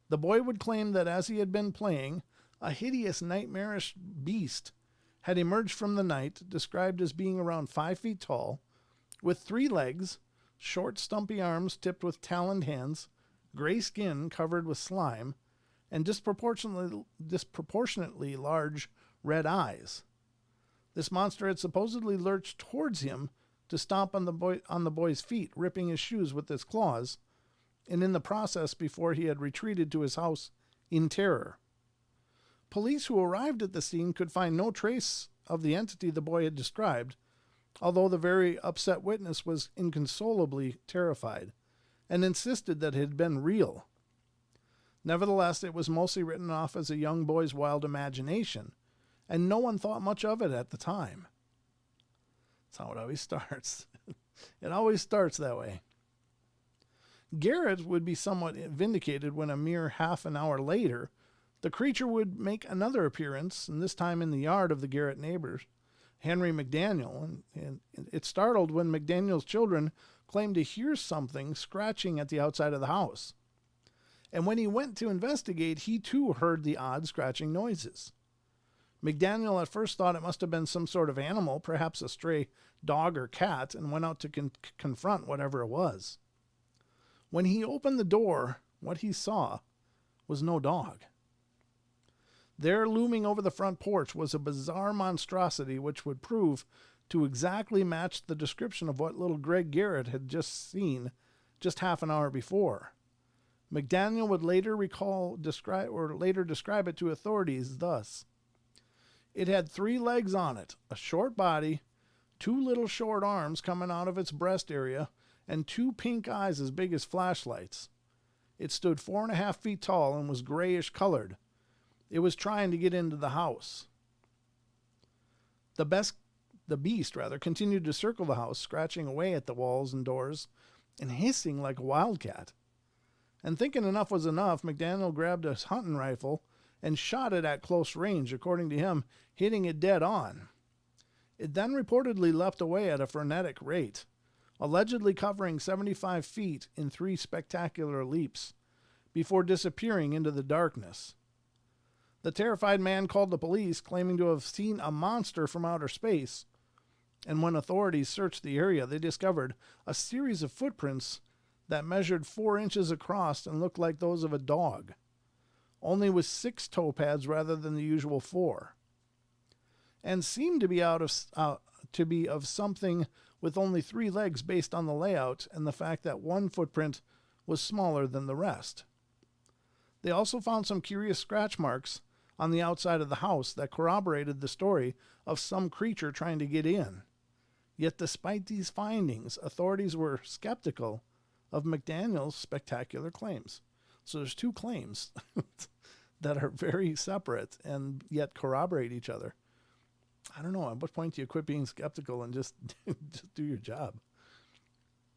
The boy would claim that as he had been playing, a hideous, nightmarish beast had emerged from the night, described as being around 5 feet tall, with 3 legs, short, stumpy arms tipped with taloned hands, gray skin covered with slime, and disproportionately large red eyes. This monster had supposedly lurched towards him to stomp on the boy's feet, ripping his shoes with its claws, and in the process before he had retreated to his house in terror. Police who arrived at the scene could find no trace of the entity the boy had described, although the very upset witness was inconsolably terrified and insisted that it had been real. Nevertheless, it was mostly written off as a young boy's wild imagination, and no one thought much of it at the time. That's how it always starts. It always starts that way. Garrett would be somewhat vindicated when a mere half an hour later, the creature would make another appearance, and this time in the yard of the Garrett neighbors, Henry McDaniel, and it startled when McDaniel's children claimed to hear something scratching at the outside of the house. And when he went to investigate, he too heard the odd scratching noises. McDaniel at first thought it must have been some sort of animal, perhaps a stray dog or cat, and went out to confront whatever it was. When he opened the door, what he saw was no dog. There, looming over the front porch, was a bizarre monstrosity which would prove to exactly match the description of what little Greg Garrett had just seen just half an hour before. McDaniel would later describe it to authorities thus: it had 3 legs on it, a short body, 2 little short arms coming out of its breast area, and 2 pink eyes as big as flashlights. It stood 4.5 feet tall and was grayish colored. It was trying to get into the house. The beast continued to circle the house, scratching away at the walls and doors and hissing like a wildcat. And thinking enough was enough, McDaniel grabbed his hunting rifle and shot it at close range, according to him, hitting it dead on. It then reportedly leapt away at a frenetic rate, allegedly covering 75 feet in 3 spectacular leaps, before disappearing into the darkness. The terrified man called the police, claiming to have seen a monster from outer space, and when authorities searched the area, they discovered a series of footprints that measured 4 inches across and looked like those of a dog, only with 6 toe pads rather than the usual 4, and seemed to be of something with only 3 legs based on the layout and the fact that one footprint was smaller than the rest. They also found some curious scratch marks on the outside of the house that corroborated the story of some creature trying to get in. Yet despite these findings, authorities were skeptical of McDaniel's spectacular claims. So there's 2 claims that are very separate and yet corroborate each other. I don't know. At what point do you quit being skeptical and just do your job?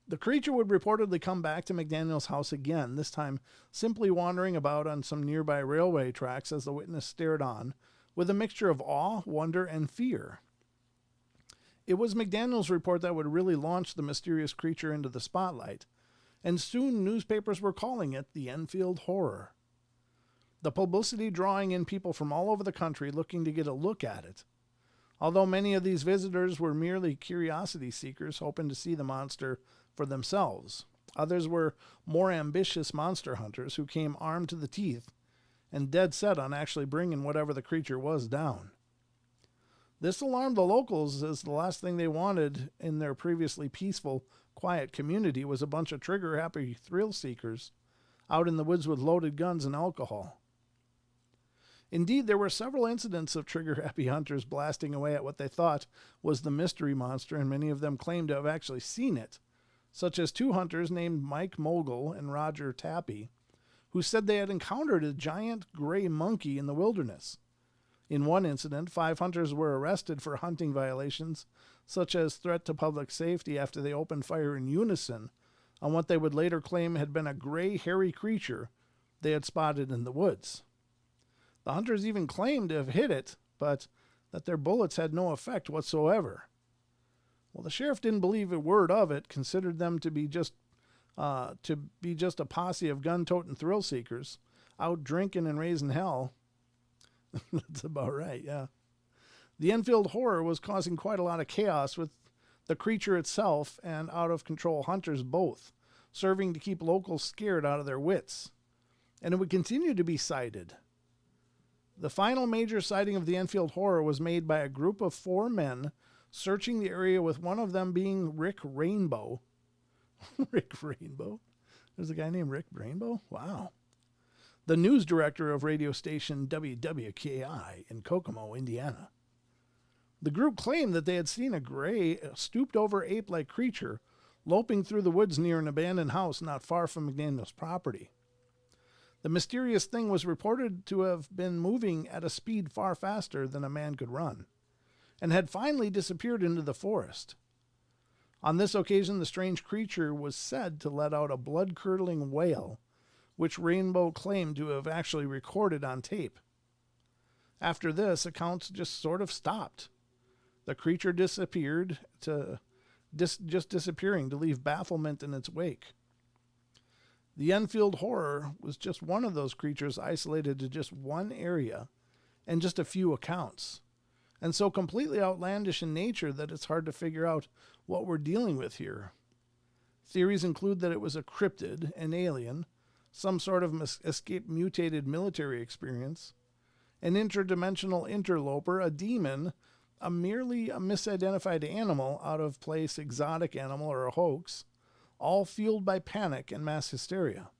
The creature would reportedly come back to McDaniel's house again, this time simply wandering about on some nearby railway tracks as the witness stared on, with a mixture of awe, wonder, and fear. It was McDaniel's report that would really launch the mysterious creature into the spotlight, and soon newspapers were calling it the Enfield Horror. The publicity drawing in people from all over the country looking to get a look at it. Although many of these visitors were merely curiosity seekers hoping to see the monster for themselves, others were more ambitious monster hunters who came armed to the teeth and dead set on actually bringing whatever the creature was down. This alarmed the locals, as the last thing they wanted in their previously peaceful, quiet community was a bunch of trigger-happy thrill seekers out in the woods with loaded guns and alcohol. Indeed, there were several incidents of trigger-happy hunters blasting away at what they thought was the mystery monster, and many of them claimed to have actually seen it, such as two hunters named Mike Mogul and Roger Tappy, who said they had encountered a giant gray monkey in the wilderness. In one incident, 5 hunters were arrested for hunting violations, such as threat to public safety, after they opened fire in unison on what they would later claim had been a gray, hairy creature they had spotted in the woods. The hunters even claimed to have hit it, but that their bullets had no effect whatsoever. Well, the sheriff didn't believe a word of it, considered them to be just a posse of gun-toting thrill seekers out drinking and raising hell. That's about right, yeah. The Enfield Horror was causing quite a lot of chaos with the creature itself and out-of-control hunters both, serving to keep locals scared out of their wits. And it would continue to be sighted. The final major sighting of the Enfield Horror was made by a group of 4 men searching the area, with one of them being Rick Rainbow. Rick Rainbow? There's a guy named Rick Rainbow? Wow. The news director of radio station WWKI in Kokomo, Indiana. The group claimed that they had seen a gray, stooped-over ape-like creature loping through the woods near an abandoned house not far from McDaniel's property. The mysterious thing was reported to have been moving at a speed far faster than a man could run, and had finally disappeared into the forest. On this occasion, the strange creature was said to let out a blood-curdling wail, which Rainbow claimed to have actually recorded on tape. After this, accounts just sort of stopped. The creature disappeared, just disappearing to leave bafflement in its wake. The Enfield Horror was just one of those creatures isolated to just one area and just a few accounts, and so completely outlandish in nature that it's hard to figure out what we're dealing with here. Theories include that it was a cryptid, an alien, some sort of escaped mutated military experience, an interdimensional interloper, a demon, merely a misidentified animal, out of place exotic animal, or a hoax, all fueled by panic and mass hysteria.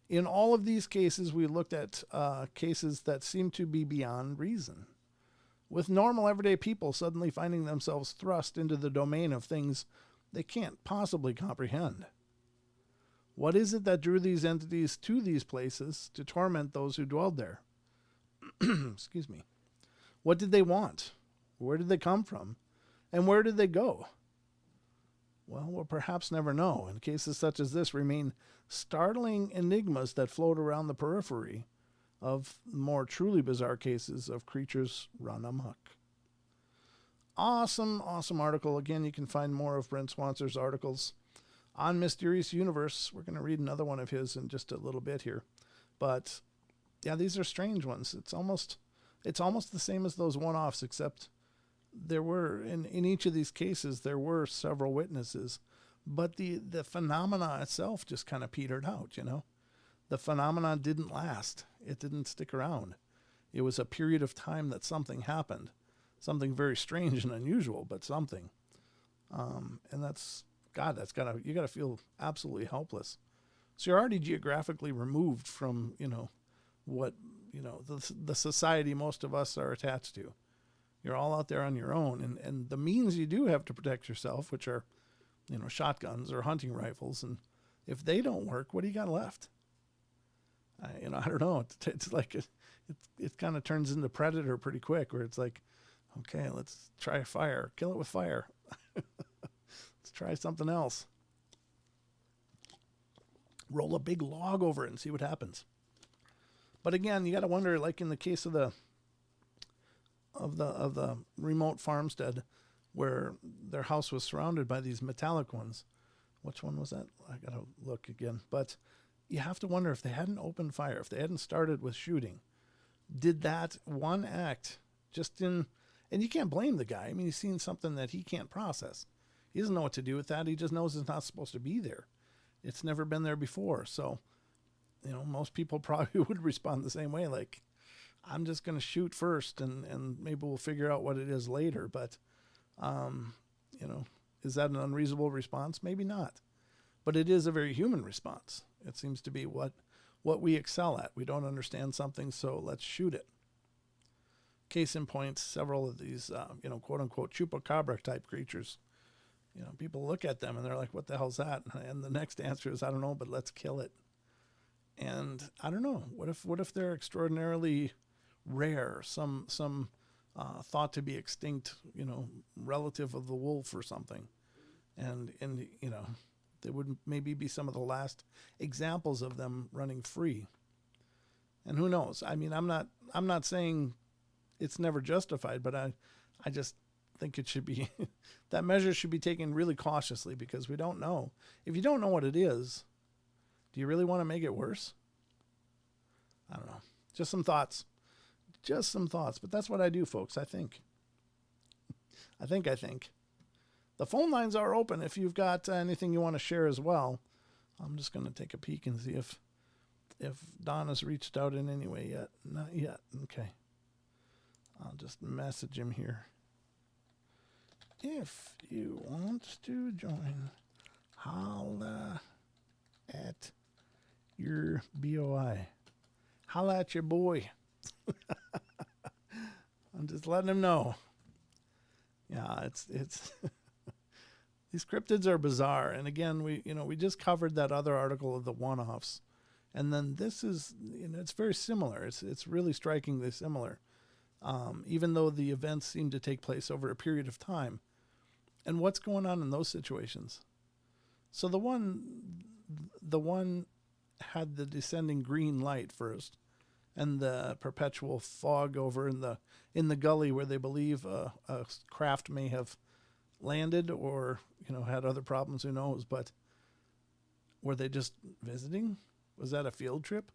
In all of these cases, we looked at cases that seem to be beyond reason, with normal everyday people suddenly finding themselves thrust into the domain of things they can't possibly comprehend. What is it that drew these entities to these places to torment those who dwelled there? Excuse me. What did they want? Where did they come from? And where did they go? Well, we'll perhaps never know, and cases such as this remain startling enigmas that float around the periphery of more truly bizarre cases of creatures run amok. Awesome, awesome article. Again, you can find more of Brent Swancer's articles on Mysterious Universe. We're going to read another one of his in just a little bit here. But, yeah, these are strange ones. It's almost the same as those one-offs, except there were, in each of these cases, there were several witnesses, but the phenomena itself just kind of petered out, you know. The phenomena didn't last. It didn't stick around. It was a period of time that something happened, something very strange and unusual, but something. And that's, God, you gotta feel absolutely helpless. So you're already geographically removed from, what, the society most of us are attached to. You're all out there on your own, and the means you do have to protect yourself, which are, shotguns or hunting rifles, and if they don't work, what do you got left? I don't know. It's like it kind of turns into Predator pretty quick, where it's like, okay, let's try fire, kill it with fire. Let's try something else. Roll a big log over it and see what happens. But again, you got to wonder, like in the case of the remote farmstead, where their house was surrounded by these metallic ones. Which one was that? I got to look again. But you have to wonder, if they hadn't opened fire, if they hadn't started with shooting, did that one act and you can't blame the guy. I mean, he's seen something that he can't process. He doesn't know what to do with that. He just knows it's not supposed to be there. It's never been there before. So, most people probably would respond the same way. Like, I'm just going to shoot first and maybe we'll figure out what it is later. But, is that an unreasonable response? Maybe not. But it is a very human response. It seems to be what we excel at. We don't understand something, so let's shoot it. Case in point, several of these, quote unquote, chupacabra type creatures. People look at them and they're like, what the hell's that? And the next answer is, I don't know, but let's kill it. And I don't know. What if they're extraordinarily rare? Some thought to be extinct, relative of the wolf or something. And they would maybe be some of the last examples of them running free. And who knows? I mean, I'm not saying it's never justified, but I just think it should be that measure should be taken really cautiously, because we don't know. If you don't know what it is, do you really want to make it worse? I don't know. Just some thoughts. But that's what I do, folks. I think. The phone lines are open if you've got anything you want to share as well. I'm just going to take a peek and see if Don has reached out in any way yet. Not yet. Okay. I'll just message him here. If you want to join, holla at your BOI. Holla at your boy. I'm just letting him know. Yeah, it's these cryptids are bizarre. And again, we just covered that other article of the one-offs. And then this is, it's very similar. It's really strikingly similar. Even though the events seem to take place over a period of time. And what's going on in those situations? So the one had the descending green light first, and the perpetual fog over in the gully where they believe a craft may have landed or had other problems. Who knows? But were they just visiting? Was that a field trip?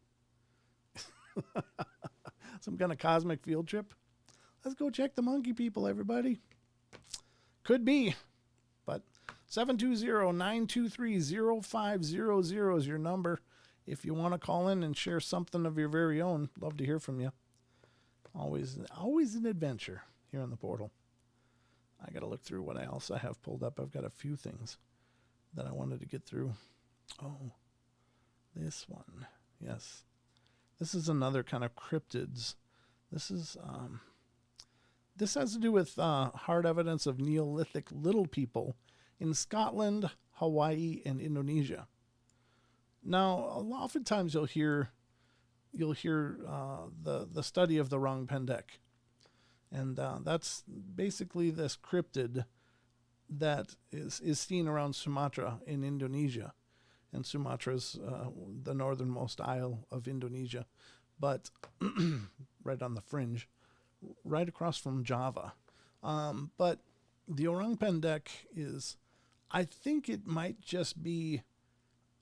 Some kind of cosmic field trip? Let's go check the monkey people, everybody. Could be. But 720-923-0500 is your number. If you want to call in and share something of your very own, love to hear from you. Always an adventure here on the portal. I got to look through what else I have pulled up. I've got a few things that I wanted to get through. Oh, this one. Yes. This is another kind of cryptids. This has to do with hard evidence of Neolithic little people in Scotland, Hawaii, and Indonesia. Now, oftentimes you'll hear the study of the Orang Pendek, and that's basically this cryptid that is seen around Sumatra in Indonesia, and Sumatra's the northernmost isle of Indonesia, but right on the fringe, right across from Java. But the Orang Pendek is, I think it might just be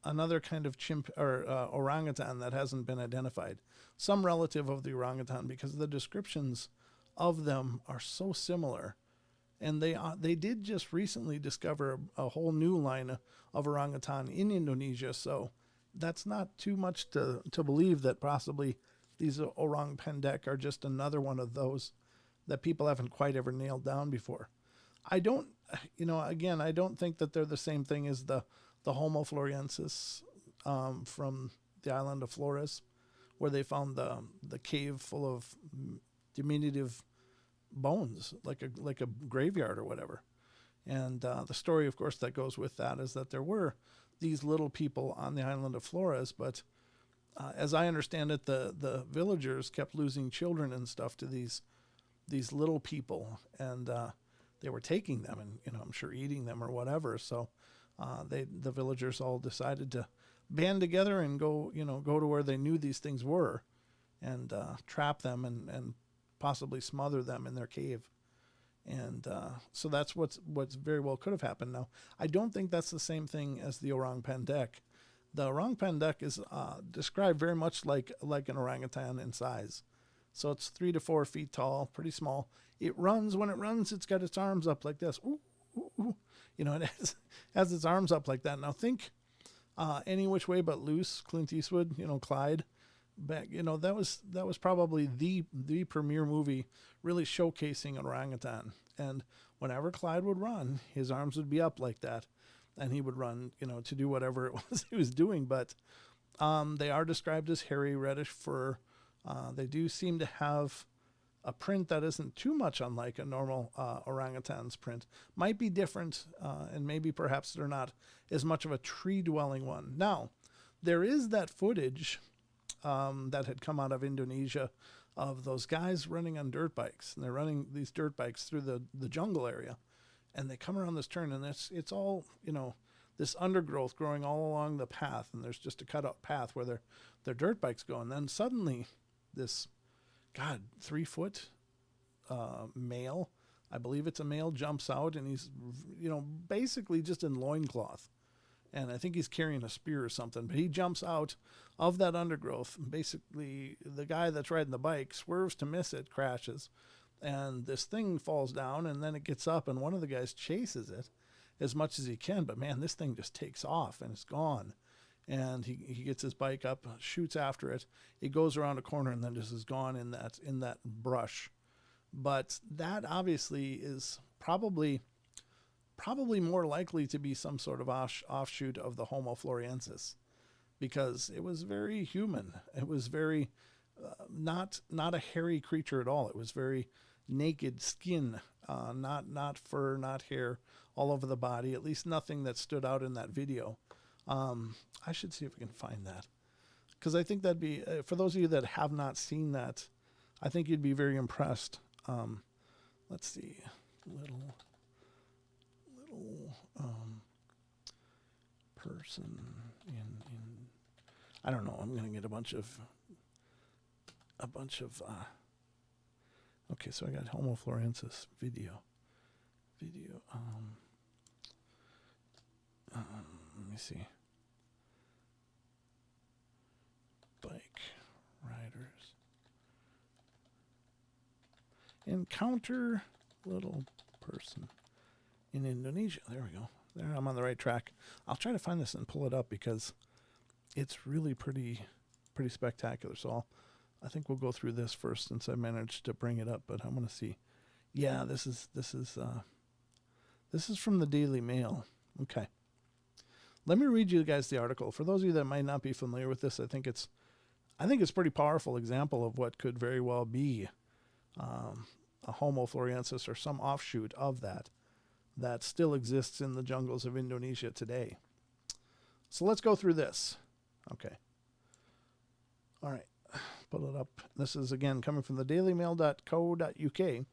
another kind of chimp or orangutan that hasn't been identified. Some relative of the orangutan, because the descriptions of them are so similar. And they did just recently discover a whole new line of orangutan in Indonesia. So that's not too much to believe that possibly these Orang Pendek are just another one of those that people haven't quite ever nailed down before. I don't think that they're the same thing as the Homo florensis from the island of Flores, where they found the cave full of diminutive bones, like a graveyard or whatever. And the story, of course, that goes with that is that there were these little people on the island of Flores, but as I understand it, the villagers kept losing children and stuff to these little people, and they were taking them and, I'm sure eating them or whatever. So the villagers all decided to band together and go to where they knew these things were, and trap them and possibly smother them in their cave. And so that's what's very well could have happened. Now, I don't think that's the same thing as the orang pendek. The orang pendek is described very much like an orangutan in size. So it's 3 to 4 feet tall, pretty small. It runs. When it runs, it's got its arms up like this. Ooh, ooh, ooh. It has its arms up like that. Now think Any Which Way But Loose, Clint Eastwood, Clyde. Back, that was probably the premier movie really showcasing an orangutan. And whenever Clyde would run, his arms would be up like that, and he would run, to do whatever it was he was doing. But they are described as hairy, reddish fur. They do seem to have a print that isn't too much unlike a normal orangutan's print. Might be different, and maybe perhaps they're not as much of a tree-dwelling one. Now, there is that footage that had come out of Indonesia of those guys running on dirt bikes. And they're running these dirt bikes through the jungle area. And they come around this turn, and it's all, this undergrowth growing all along the path. And there's just a cut-out path where their dirt bikes go. And then suddenly this, 3-foot male, I believe it's a male, jumps out. And he's, basically just in loincloth. And I think he's carrying a spear or something. But he jumps out of that undergrowth. Basically, the guy that's riding the bike swerves to miss it, crashes. And this thing falls down, and then it gets up, and one of the guys chases it as much as he can. But, man, this thing just takes off, and it's gone. And he gets his bike up, shoots after it. It goes around a corner, and then just is gone in that brush. But that obviously is probably more likely to be some sort of offshoot of the Homo floresiensis, because it was very human. It was very not a hairy creature at all. It was very naked skin, not fur, not hair, all over the body. At least nothing that stood out in that video. I should see if we can find that, because I think that'd be for those of you that have not seen that. I think you'd be very impressed. Let's see, little person in I don't know. I'm gonna get a bunch of okay, so I got Homo floresiensis video. Let me see. Bike riders encounter little person in Indonesia. There we go. There, I'm on the right track. I'll try to find this and pull it up, because it's really pretty spectacular. So I think we'll go through this first, since I managed to bring it up. But I'm going to see. Yeah, this is from the Daily Mail. Okay. Let me read you guys the article. For those of you that might not be familiar with this, I think it's a pretty powerful example of what could very well be a Homo floresiensis or some offshoot of that still exists in the jungles of Indonesia today. So let's go through this. Okay. All right. Pull it up. This is, again, coming from the dailymail.co.uk.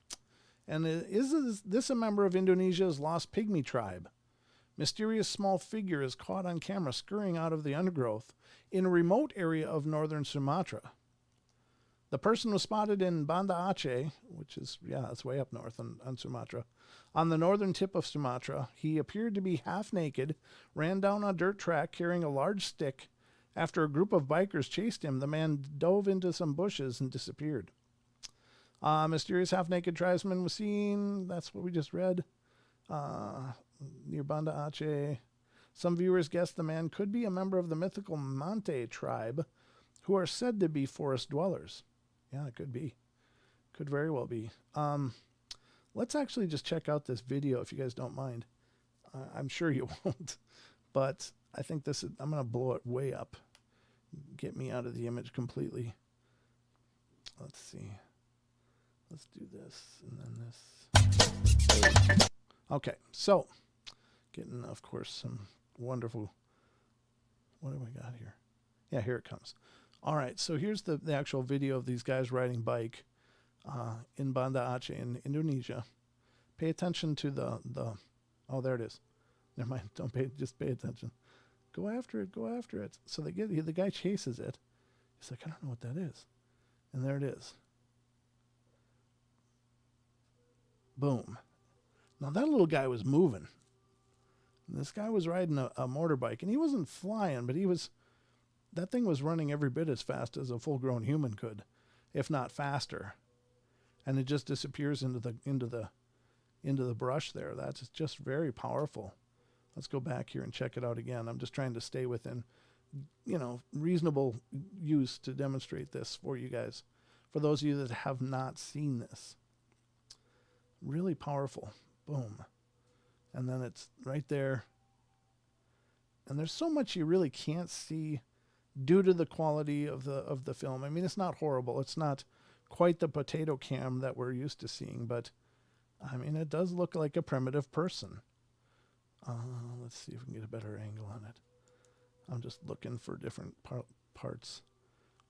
And is this a member of Indonesia's lost pygmy tribe? Mysterious small figure is caught on camera scurrying out of the undergrowth in a remote area of northern Sumatra. The person was spotted in Banda Aceh, which is, it's way up north on Sumatra. On the northern tip of Sumatra, he appeared to be half naked, ran down a dirt track carrying a large stick. After a group of bikers chased him, the man dove into some bushes and disappeared. Mysterious half-naked tribesman was seen, that's what we just read, near Banda Aceh. Some viewers guessed the man could be a member of the mythical Mante tribe, who are said to be forest dwellers. Yeah, it could be. Could very well be. Let's actually just check out this video, if you guys don't mind. I'm sure you won't, but I think I'm going to blow it way up. Get me out of the image completely. Let's see. Let's do this, and then this. Okay, so getting, of course, some wonderful. What do we got here? Yeah, here it comes. All right, so here's the actual video of these guys riding bike in Banda Aceh in Indonesia. Pay attention to the oh, there it is. Never mind, don't pay, just pay attention. Go after it, go after it. So the guy chases it. He's like, I don't know what that is. And there it is. Boom. Now that little guy was moving. This guy was riding a motorbike, and he wasn't flying, but that thing was running every bit as fast as a full-grown human could, if not faster. And it just disappears into the brush there. That's just very powerful. Let's go back here and check it out again. I'm just trying to stay within, reasonable use to demonstrate this for you guys. For those of you that have not seen this. Really powerful. Boom. And then it's right there. And there's so much you really can't see due to the quality of the film. I mean, it's not horrible. It's not quite the potato cam that we're used to seeing, but I mean, it does look like a primitive person. Let's see if we can get a better angle on it. I'm just looking for different parts.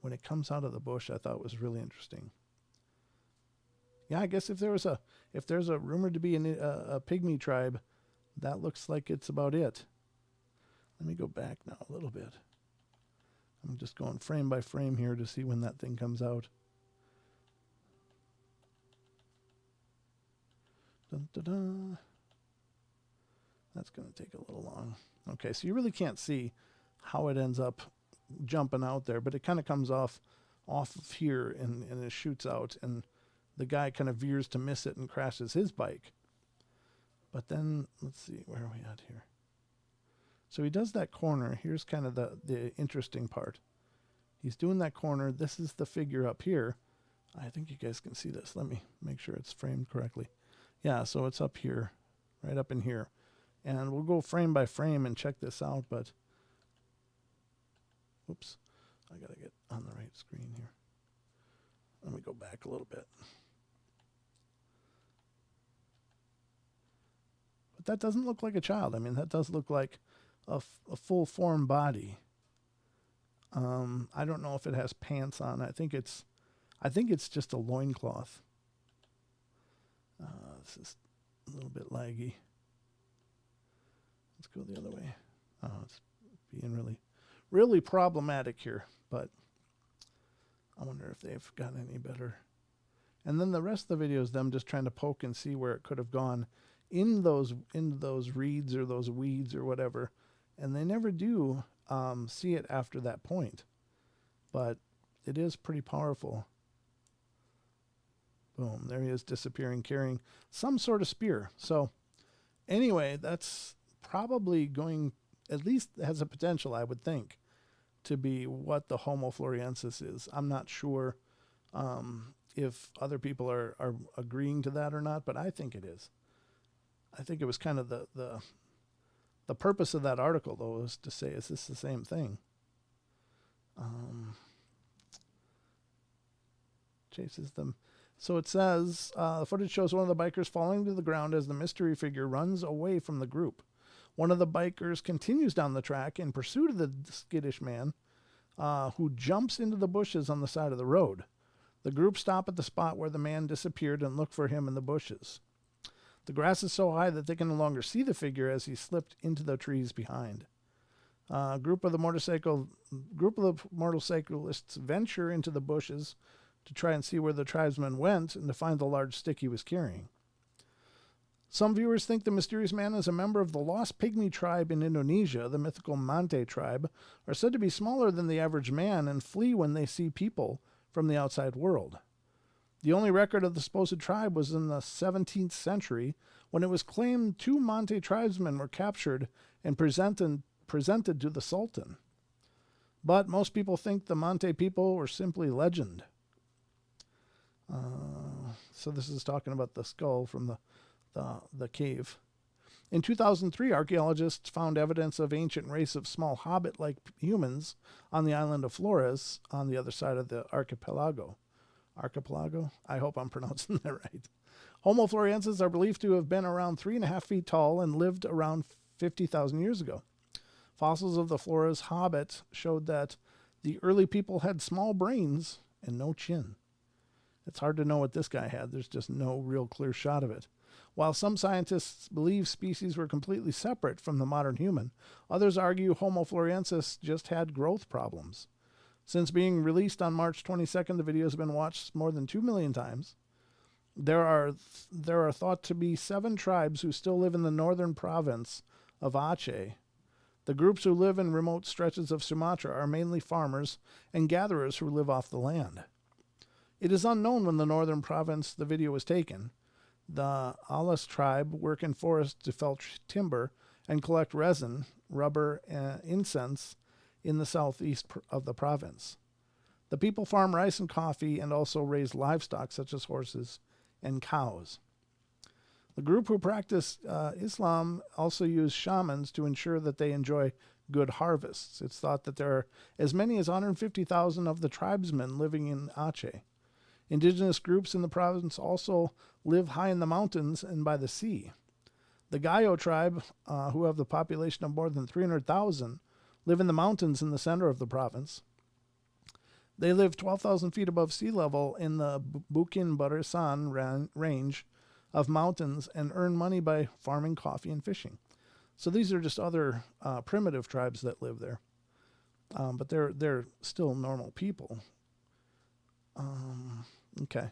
When it comes out of the bush, I thought was really interesting. Yeah, I guess if there's a rumored to be a pygmy tribe, that looks like it's about it. Let me go back now a little bit. I'm just going frame by frame here to see when that thing comes out. Dun, dun, dun. That's going to take a little long. Okay, so you really can't see how it ends up jumping out there, but it kind of comes off of here and it shoots out, and the guy kind of veers to miss it and crashes his bike. But then, let's see, where are we at here? So he does that corner. Here's kind of the interesting part. He's doing that corner. This is the figure up here. I think you guys can see this. Let me make sure it's framed correctly. Yeah, so it's up here, right up in here. And we'll go frame by frame and check this out, but oops, I got to get on the right screen here. Let me go back a little bit. But that doesn't look like a child. I mean, that does look like a full form body. I don't know if it has pants on. I think it's just a loincloth. This is a little bit laggy. Let's go the other way. Oh, it's being really problematic here, but I wonder if they've gotten any better. And then the rest of the video is them just trying to poke and see where it could have gone in those reeds or those weeds or whatever. And they never do see it after that point. But it is pretty powerful. Boom, there he is disappearing, carrying some sort of spear. So anyway, that's probably going, at least has a potential, I would think, to be what the Homo floresiensis is. I'm not sure if other people are agreeing to that or not, but I think it is. I think it was kind of the purpose of that article, though, was to say, is this the same thing? Chases them. So it says, the footage shows one of the bikers falling to the ground as the mystery figure runs away from the group. One of the bikers continues down the track in pursuit of the skittish man, who jumps into the bushes on the side of the road. The group stop at the spot where the man disappeared and look for him in the bushes. The grass is so high that they can no longer see the figure as he slipped into the trees behind. Group of the motorcyclists venture into the bushes to try and see where the tribesman went and to find the large stick he was carrying. Some viewers think the mysterious man is a member of the lost pygmy tribe in Indonesia. The mythical Mante tribe are said to be smaller than the average man and flee when they see people from the outside world. The only record of the supposed tribe was in the 17th century, when it was claimed 2 Mante tribesmen were captured and presented to the Sultan. But most people think the Mante people were simply legend. So this is talking about the skull from the cave. In 2003, archaeologists found evidence of ancient race of small hobbit-like humans on the island of Flores on the other side of the archipelago. Archipelago? I hope I'm pronouncing that right. Homo floresiensis are believed to have been around 3.5 feet tall and lived around 50,000 years ago. Fossils of the Flores hobbit showed that The early people had small brains and no chin. It's hard to know what this guy had. There's just no real clear shot of it. While some scientists believe species were completely separate from the modern human, others argue Homo florensis just had growth problems. Since being released on March 22nd, the video has been watched more than 2 million times. There are thought to be 7 tribes who still live in the northern province of Aceh. The groups who live in remote stretches of Sumatra are mainly farmers and gatherers who live off the land. It is unknown when the northern province the video was taken. The Alas tribe work in forests to fell timber and collect resin, rubber, and incense in the southeast of the province. The people farm rice and coffee and also raise livestock such as horses and cows. The group who practice Islam also use shamans to ensure that they enjoy good harvests. It's thought that there are as many as 150,000 of the tribesmen living in Aceh. Indigenous groups in the province also live high in the mountains and by the sea. The Gayo tribe, who have the population of more than 300,000, live in the mountains in the center of the province. They live 12,000 feet above sea level in the Bukin Barisan range of mountains and earn money by farming coffee and fishing. So these are just other primitive tribes that live there. But they're still normal people. Okay.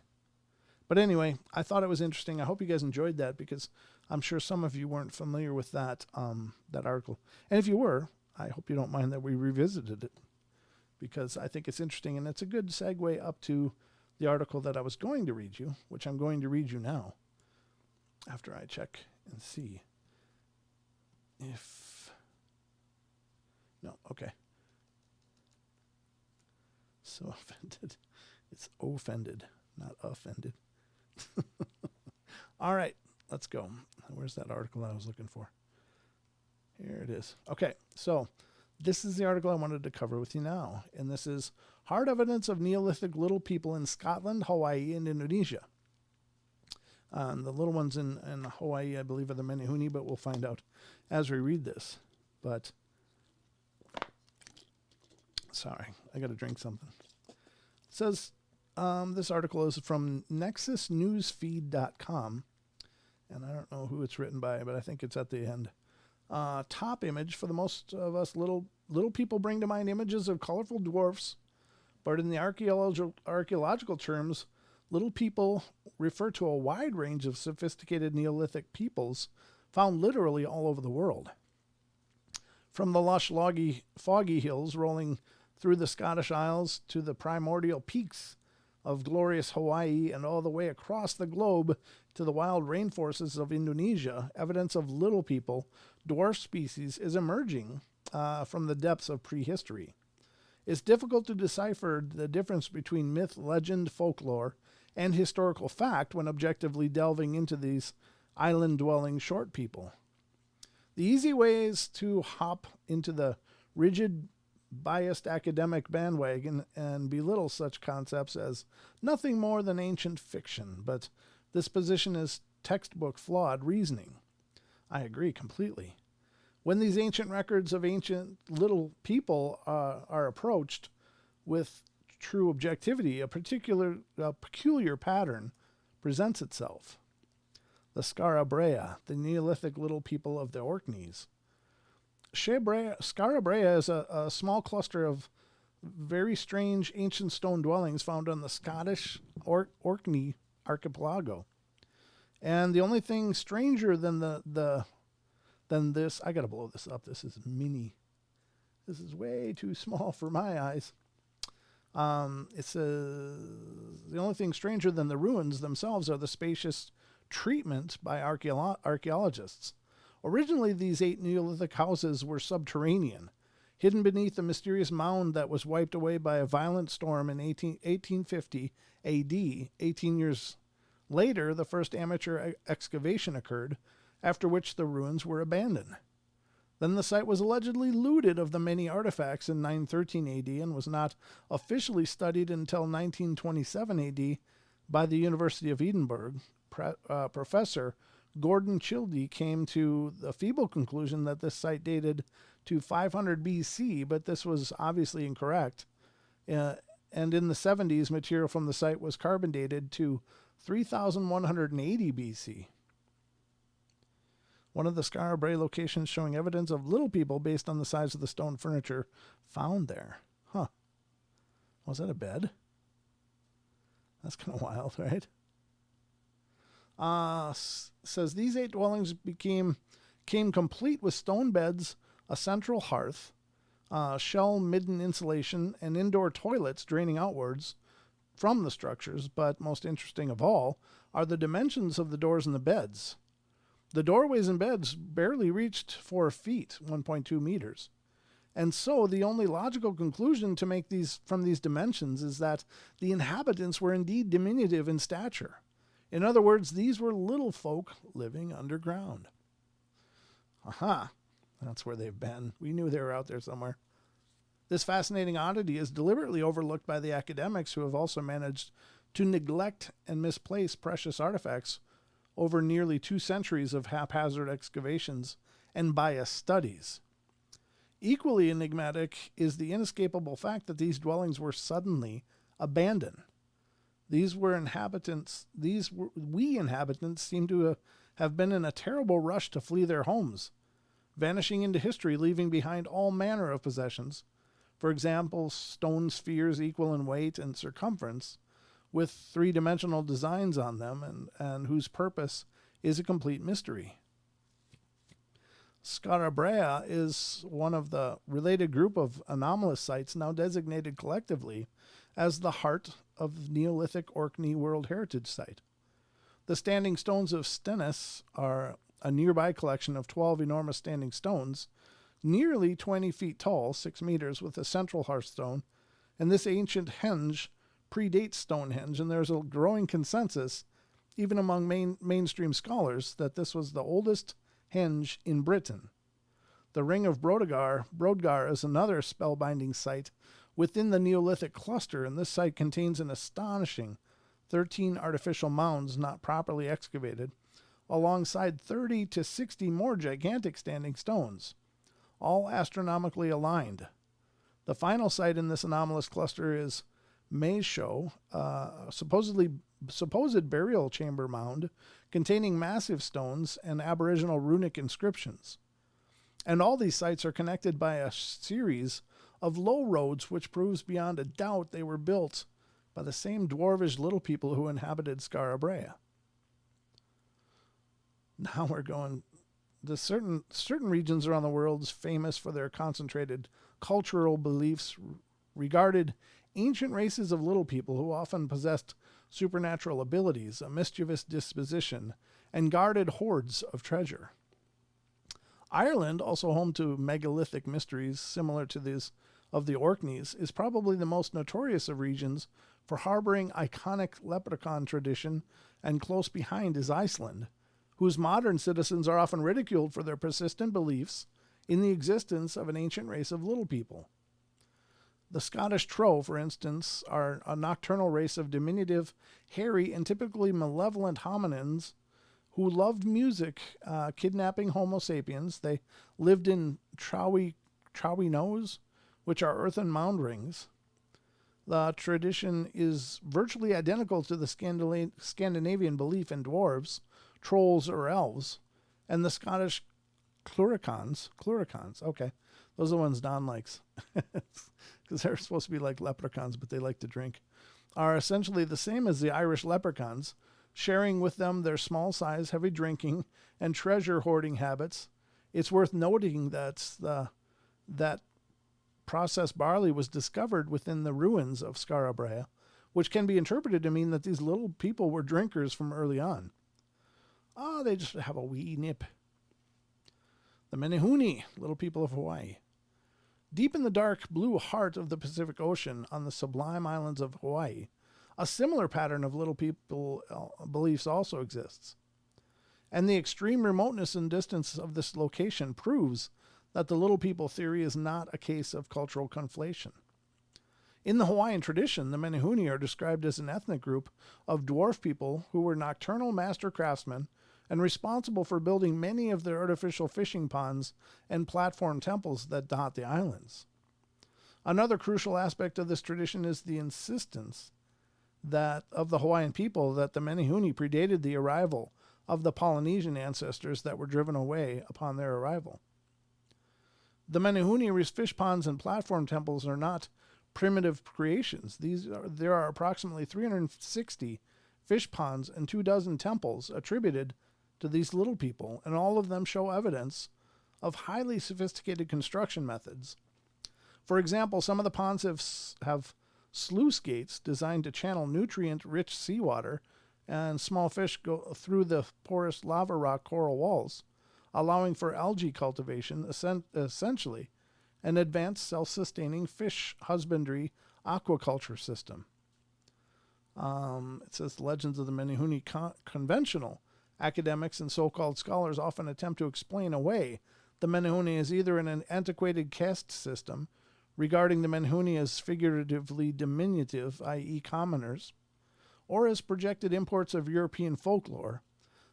But anyway, I thought it was interesting. I hope you guys enjoyed that because I'm sure some of you weren't familiar with that article. And if you were, I hope you don't mind that we revisited it because I think it's interesting. And it's a good segue up to the article that I was going to read you, which I'm going to read you now after I check and see if... No, okay. So offended. It's offended, not offended. All right, let's go. Where's that article I was looking for? Here it is. Okay, so this is the article I wanted to cover with you now. And this is Hard Evidence of Neolithic Little People in Scotland, Hawaii, and Indonesia. The little ones in Hawaii, I believe, are the Menehune, but we'll find out as we read this. But, sorry, I got to drink something. It says... this article is from nexusnewsfeed.com, and I don't know who it's written by, but I think it's at the end. Top image, for the most of us, little people bring to mind images of colorful dwarfs, but in the archaeological terms, little people refer to a wide range of sophisticated Neolithic peoples found literally all over the world. From the lush, foggy hills rolling through the Scottish Isles to the primordial peaks of glorious Hawaii and all the way across the globe to the wild rainforests of Indonesia, evidence of little people, dwarf species, is emerging from the depths of prehistory. It's difficult to decipher the difference between myth, legend, folklore, and historical fact when objectively delving into these island-dwelling short people. The easy way is to hop into the rigid, biased academic bandwagon and belittle such concepts as nothing more than ancient fiction, but this position is textbook flawed reasoning. I agree completely. When these ancient records of ancient little people are approached with true objectivity, a peculiar pattern presents itself. The Scarabrea, the Neolithic little people of the Orkneys. Scarabrea is a small cluster of very strange ancient stone dwellings found on the Scottish Orkney archipelago. And the only thing stranger than than this, I gotta blow this up. This is mini. This is way too small for my eyes. The only thing stranger than the ruins themselves are the spacious treatment by archaeologists. Originally, these 8 Neolithic houses were subterranean, hidden beneath a mysterious mound that was wiped away by a violent storm in 1850 AD. 18 years later, the first amateur excavation occurred, after which the ruins were abandoned. Then the site was allegedly looted of the many artifacts in 913 AD and was not officially studied until 1927 AD by the University of Edinburgh. Professor Gordon Childee came to the feeble conclusion that this site dated to 500 BC, but this was obviously incorrect. And in the 70s, material from the site was carbon dated to 3180 BC. One of the Skara Brae locations showing evidence of little people based on the size of the stone furniture found there. Huh. Was that a bed? That's kind of wild, right? Says these 8 dwellings came complete with stone beds, a central hearth, shell midden insulation, and indoor toilets draining outwards from the structures. But most interesting of all are the dimensions of the doors and the beds. The doorways and beds barely reached 4 feet, 1.2 meters. And so the only logical conclusion to make from these dimensions is that the inhabitants were indeed diminutive in stature. In other words, these were little folk living underground. Aha, that's where they've been. We knew they were out there somewhere. This fascinating oddity is deliberately overlooked by the academics who have also managed to neglect and misplace precious artifacts over nearly 2 centuries of haphazard excavations and biased studies. Equally enigmatic is the inescapable fact that these dwellings were suddenly abandoned. We inhabitants seem to have been in a terrible rush to flee their homes, vanishing into history, leaving behind all manner of possessions. For example, stone spheres equal in weight and circumference, with 3-dimensional designs on them, and whose purpose is a complete mystery. Skara Brae is one of the related group of anomalous sites now designated collectively as the heart of Neolithic Orkney World Heritage Site. The standing stones of Stennis are a nearby collection of 12 enormous standing stones, nearly 20 feet tall, 6 meters, with a central hearthstone, and this ancient henge predates Stonehenge, and there's a growing consensus, even among mainstream scholars, that this was the oldest henge in Britain. The Ring of Brodgar is another spellbinding site within the Neolithic cluster, and this site contains an astonishing 13 artificial mounds not properly excavated, alongside 30 to 60 more gigantic standing stones, all astronomically aligned. The final site in this anomalous cluster is Menehune, supposed burial chamber mound containing massive stones and aboriginal runic inscriptions. And all these sites are connected by a series of low roads, which proves beyond a doubt they were built by the same dwarvish little people who inhabited Skara Brae. Now we're going to certain regions around the world is famous for their concentrated cultural beliefs, regarded ancient races of little people who often possessed supernatural abilities, a mischievous disposition, and guarded hoards of treasure. Ireland, also home to megalithic mysteries similar to these of the Orkneys, is probably the most notorious of regions for harboring iconic leprechaun tradition, and close behind is Iceland, whose modern citizens are often ridiculed for their persistent beliefs in the existence of an ancient race of little people. The Scottish Trow, for instance, are a nocturnal race of diminutive, hairy, and typically malevolent hominins who loved music, kidnapping Homo sapiens. They lived in Trowie Knows, which are earthen mound rings. The tradition is virtually identical to the Scandinavian belief in dwarves, trolls, or elves, and the Scottish cluricans, okay, those are the ones Don likes, because they're supposed to be like leprechauns, but they like to drink, are essentially the same as the Irish leprechauns, sharing with them their small size, heavy drinking, and treasure hoarding habits. It's worth noting that processed barley was discovered within the ruins of Skara Brae, which can be interpreted to mean that these little people were drinkers from early on. They just have a wee nip. The Menehune, little people of Hawaii. Deep in the dark blue heart of the Pacific Ocean on the sublime islands of Hawaii, a similar pattern of little people beliefs also exists. And the extreme remoteness and distance of this location proves that the little people theory is not a case of cultural conflation. In the Hawaiian tradition, the Menehune are described as an ethnic group of dwarf people who were nocturnal master craftsmen and responsible for building many of the artificial fishing ponds and platform temples that dot the islands. Another crucial aspect of this tradition is the insistence that of the Hawaiian people that the Menehune predated the arrival of the Polynesian ancestors that were driven away upon their arrival. The Menehune's fish ponds and platform temples are not primitive creations. There are approximately 360 fish ponds and 24 temples attributed to these little people, and all of them show evidence of highly sophisticated construction methods. For example, some of the ponds have sluice gates designed to channel nutrient-rich seawater, and small fish go through the porous lava rock coral walls, allowing for algae cultivation, essentially an advanced self-sustaining fish husbandry aquaculture system. It says Legends of the Menehune conventional academics and so-called scholars often attempt to explain away the Menehune as either an antiquated caste system, regarding the Menehune as figuratively diminutive, i.e. commoners, or as projected imports of European folklore.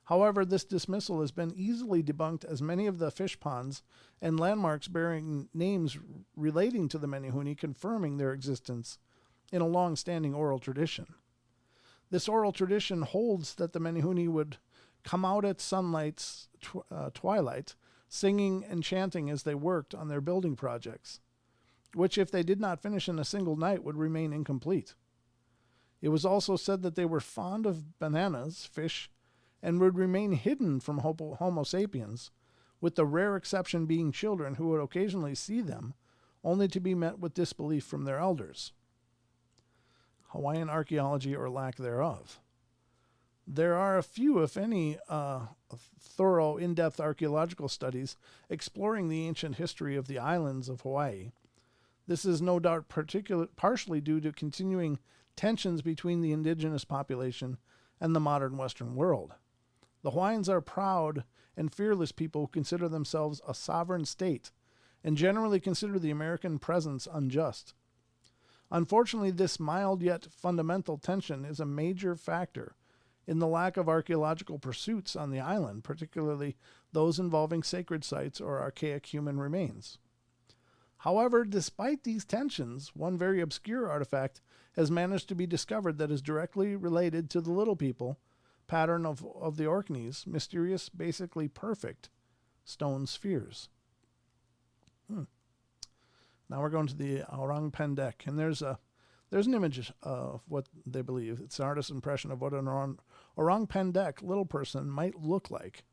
However, this dismissal has been easily debunked, as many of the fish ponds and landmarks bearing names relating to the Menehune confirming their existence in a long-standing oral tradition. This oral tradition holds that the Menehune would come out at sunlight's twilight, singing and chanting as they worked on their building projects, which, if they did not finish in a single night, would remain incomplete. It was also said that they were fond of bananas, fish, and would remain hidden from Homo sapiens, with the rare exception being children who would occasionally see them, only to be met with disbelief from their elders. Hawaiian archaeology or lack thereof. There are a few, if any, thorough, in-depth archaeological studies exploring the ancient history of the islands of Hawaii. This is no doubt partially due to continuing tensions between the indigenous population and the modern Western world. The Hawaiians are proud and fearless people who consider themselves a sovereign state and generally consider the American presence unjust. Unfortunately, this mild yet fundamental tension is a major factor in the lack of archaeological pursuits on the island, particularly those involving sacred sites or archaic human remains. However, despite these tensions, one very obscure artifact has managed to be discovered that is directly related to the little people pattern of the Orkneys, mysterious, basically perfect stone spheres. Now we're going to the Orang Pendek, and there's an image of what they believe. It's an artist's impression of what an Orang Pendek little person might look like,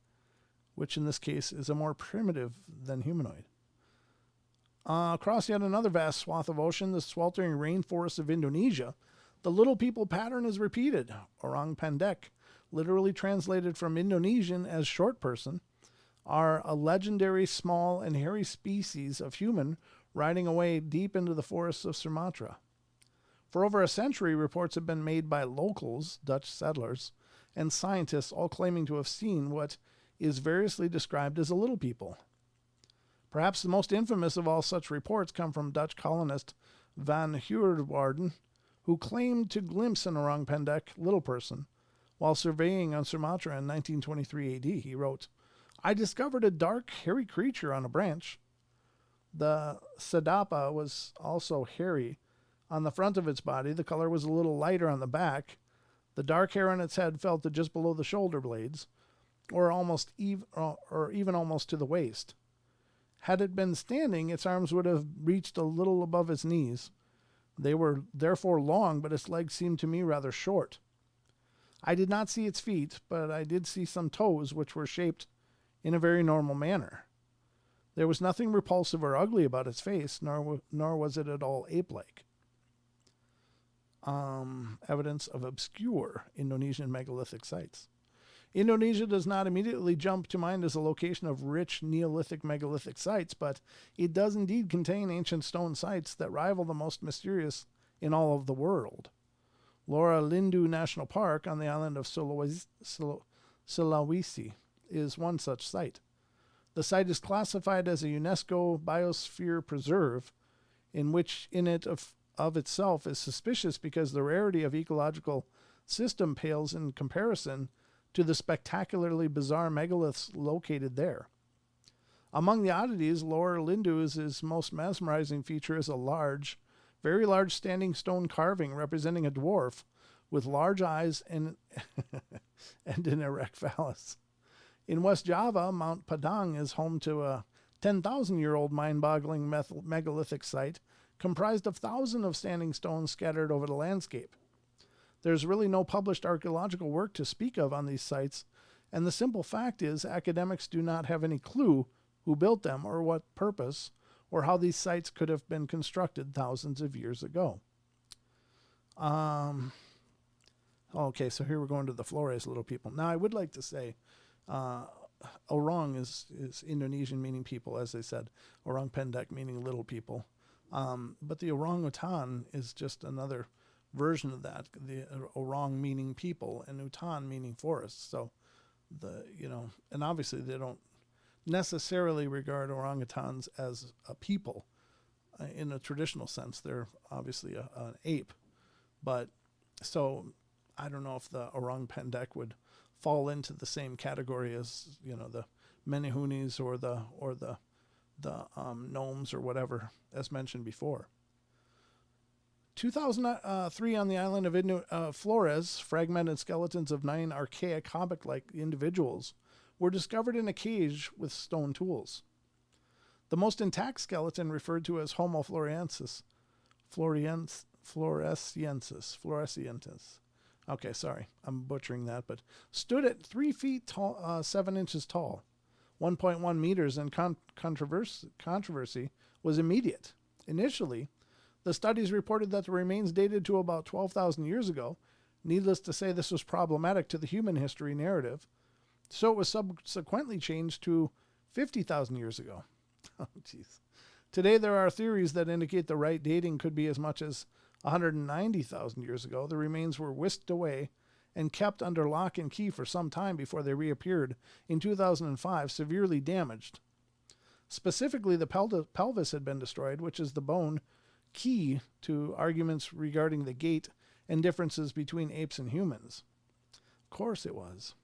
which in this case is a more primitive than humanoid. Across yet another vast swath of ocean, the sweltering rainforests of Indonesia, the little people pattern is repeated. Orang Pendek, literally translated from Indonesian as short person, are a legendary small and hairy species of human riding away deep into the forests of Sumatra. For over a century, reports have been made by locals, Dutch settlers, and scientists, all claiming to have seen what is variously described as a little people. Perhaps the most infamous of all such reports come from Dutch colonist Van Heerwaarden, who claimed to glimpse an Orang Pendek little person while surveying on Sumatra in 1923 AD. He wrote, "I discovered a dark, hairy creature on a branch. The sedapa was also hairy on the front of its body. The color was a little lighter on the back. The dark hair on its head fell to just below the shoulder blades, or even almost to the waist. Had it been standing, its arms would have reached a little above its knees. They were therefore long, but its legs seemed to me rather short. I did not see its feet, but I did see some toes which were shaped in a very normal manner. There was nothing repulsive or ugly about its face, nor was it at all ape-like." Evidence of obscure Indonesian megalithic sites. Indonesia does not immediately jump to mind as a location of rich Neolithic megalithic sites, but it does indeed contain ancient stone sites that rival the most mysterious in all of the world. Laura Lindu National Park on the island of Sulawesi is one such site. The site is classified as a UNESCO Biosphere Preserve, in it of itself is suspicious because the rarity of ecological system pales in comparison to the spectacularly bizarre megaliths located there. Among the oddities, Lower Lindu's most mesmerizing feature is a large, very large standing stone carving representing a dwarf with large eyes and, and an erect phallus. In West Java, Mount Padang is home to a 10,000-year-old mind-boggling megalithic site comprised of thousands of standing stones scattered over the landscape. There's really no published archaeological work to speak of on these sites, and the simple fact is academics do not have any clue who built them or what purpose, or how these sites could have been constructed thousands of years ago. Okay, so here we're going to the Flores little people. Now, I would like to say orang is Indonesian, meaning people, as they said. Orang pendek, meaning little people. But the orangutan is just another version of that. The orang meaning people and utan meaning forest. So, and obviously they don't necessarily regard orangutans as a people in a traditional sense. They're obviously an ape. But so I don't know if the orang pendek would fall into the same category as, the Menehunes or the gnomes or whatever, as mentioned before. 2003 on the island of Flores, fragmented skeletons of 9 archaic hobbit-like individuals were discovered in a cage with stone tools. The most intact skeleton, referred to as Homo floresiensis. Okay, sorry, I'm butchering that, but stood at 3 feet tall, 7 inches tall. 1.1 meters, and controversy was immediate. Initially, the studies reported that the remains dated to about 12,000 years ago. Needless to say, this was problematic to the human history narrative, so it was subsequently changed to 50,000 years ago. Oh, jeez. Today, there are theories that indicate the right dating could be as much as 190,000 years ago. The remains were whisked away and kept under lock and key for some time before they reappeared in 2005, severely damaged. Specifically, the pelvis had been destroyed, which is the bone key to arguments regarding the gait and differences between apes and humans. Of course it was.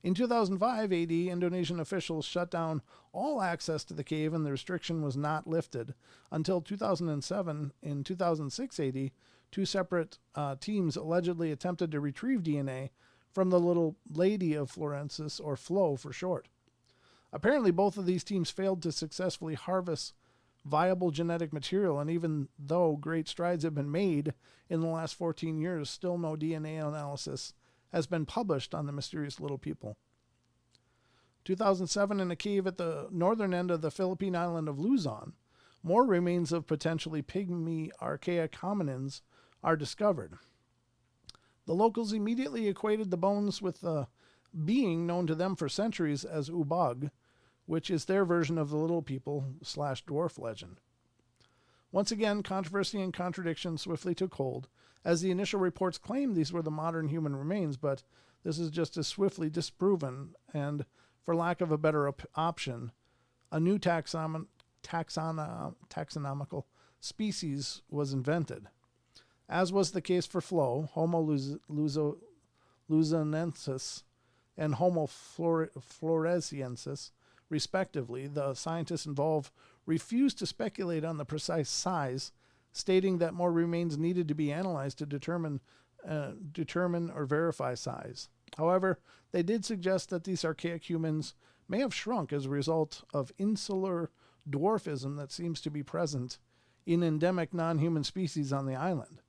In 2005 AD, Indonesian officials shut down all access to the cave, and the restriction was not lifted until 2007. In 2006 AD, 2 separate teams allegedly attempted to retrieve DNA from the little lady of Florensis, or Flo for short. Apparently, both of these teams failed to successfully harvest viable genetic material, and even though great strides have been made in the last 14 years, still no DNA analysis has been published on the mysterious little people. 2007, in a cave at the northern end of the Philippine island of Luzon, more remains of potentially pygmy archaic hominins are discovered. The locals immediately equated the bones with a being known to them for centuries as Ubag, which is their version of the little people / dwarf legend. Once again, controversy and contradiction swiftly took hold, as the initial reports claimed these were the modern human remains, but this is just as swiftly disproven, and for lack of a better option, a new taxonomical species was invented. As was the case for Flo, Homo luzonensis and Homo floresiensis, respectively, the scientists involved refused to speculate on the precise size, stating that more remains needed to be analyzed to determine or verify size. However, they did suggest that these archaic humans may have shrunk as a result of insular dwarfism that seems to be present in endemic non-human species on the island.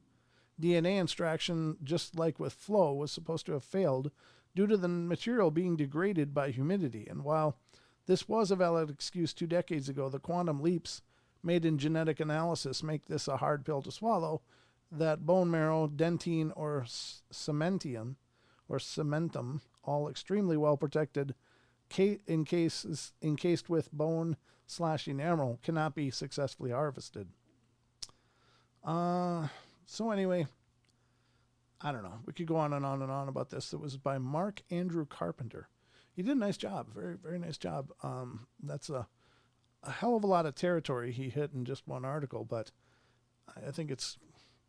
DNA extraction, just like with Flo, was supposed to have failed due to the material being degraded by humidity, and while this was a valid excuse 2 decades ago, the quantum leaps made in genetic analysis make this a hard pill to swallow, that bone marrow, dentine, or cementum, all extremely well protected, encased with bone/enamel, cannot be successfully harvested. So anyway, I don't know. We could go on and on and on about this. It was by Mark Andrew Carpenter. He did a nice job, very, very nice job. That's a hell of a lot of territory he hit in just one article, but I think it's,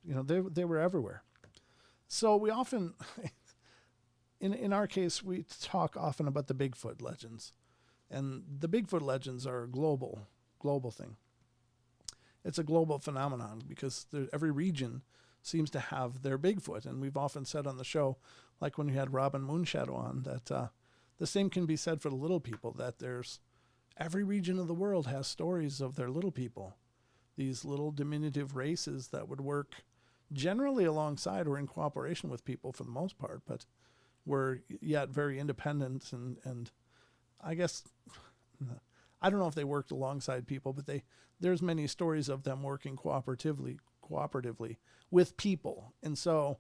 they were everywhere. So we often, in our case, we talk often about the Bigfoot legends. And the Bigfoot legends are a global thing. It's a global phenomenon because every region seems to have their Bigfoot. And we've often said on the show, like when we had Robin Moonshadow on, that the same can be said for the little people, that every region of the world has stories of their little people, these little diminutive races that would work generally alongside or in cooperation with people for the most part, but were yet very independent and I guess, I don't know if they worked alongside people, but there's many stories of them working cooperatively with people. And so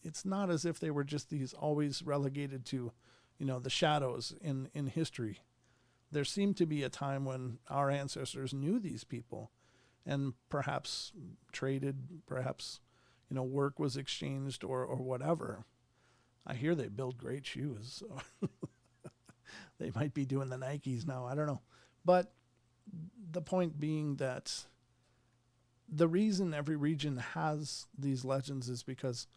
it's not as if they were just these always relegated to, the shadows in history. There seemed to be a time when our ancestors knew these people and perhaps traded, perhaps, work was exchanged or whatever. I hear they build great shoes, so they might be doing the Nikes now. I don't know. But the point being that the reason every region has these legends is because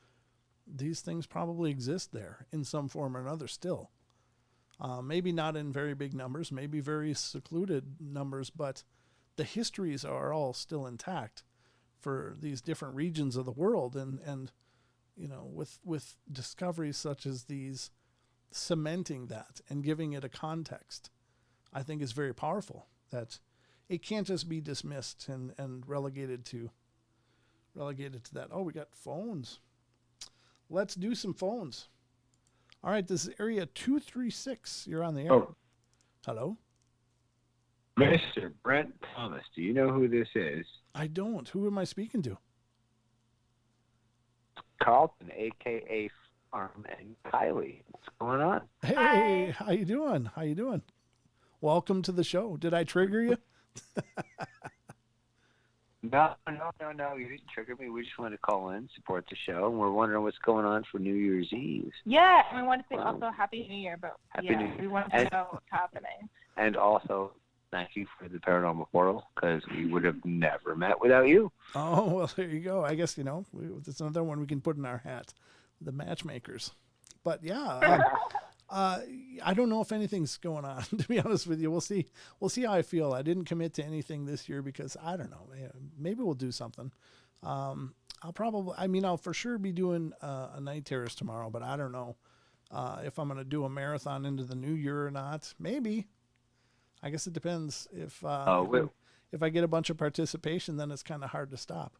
these things probably exist there in some form or another still. Maybe not in very big numbers, maybe very secluded numbers, but the histories are all still intact for these different regions of the world. And with discoveries such as these, cementing that and giving it a context, I think is very powerful. That it can't just be dismissed and relegated to that. Oh, we got phones. Let's do some phones. All right, this is area 236. You're on the air. Oh. Hello? Mr. Brent Thomas, do you know who this is? I don't. Who am I speaking to? Carlton, a.k.a. Farm and Kylie. What's going on? Hey, how you doing? Welcome to the show. Did I trigger you? No. You didn't trigger me. We just wanted to call in, support the show, and we're wondering what's going on for New Year's Eve. Yeah, and we want to say also Happy New Year, but we want to know what's happening. And also, thank you for the Paranormal Portal, because we would have never met without you. Oh, well, there you go. I guess, it's another one we can put in our hat, the matchmakers. But yeah, I don't know if anything's going on, to be honest with you. We'll see how I feel. I didn't commit to anything this year because I don't know. Maybe we'll do something. I'll for sure be doing a night terrace tomorrow, but I don't know if I'm going to do a marathon into the new year or not. Maybe. I guess it depends. If I get a bunch of participation, then it's kind of hard to stop.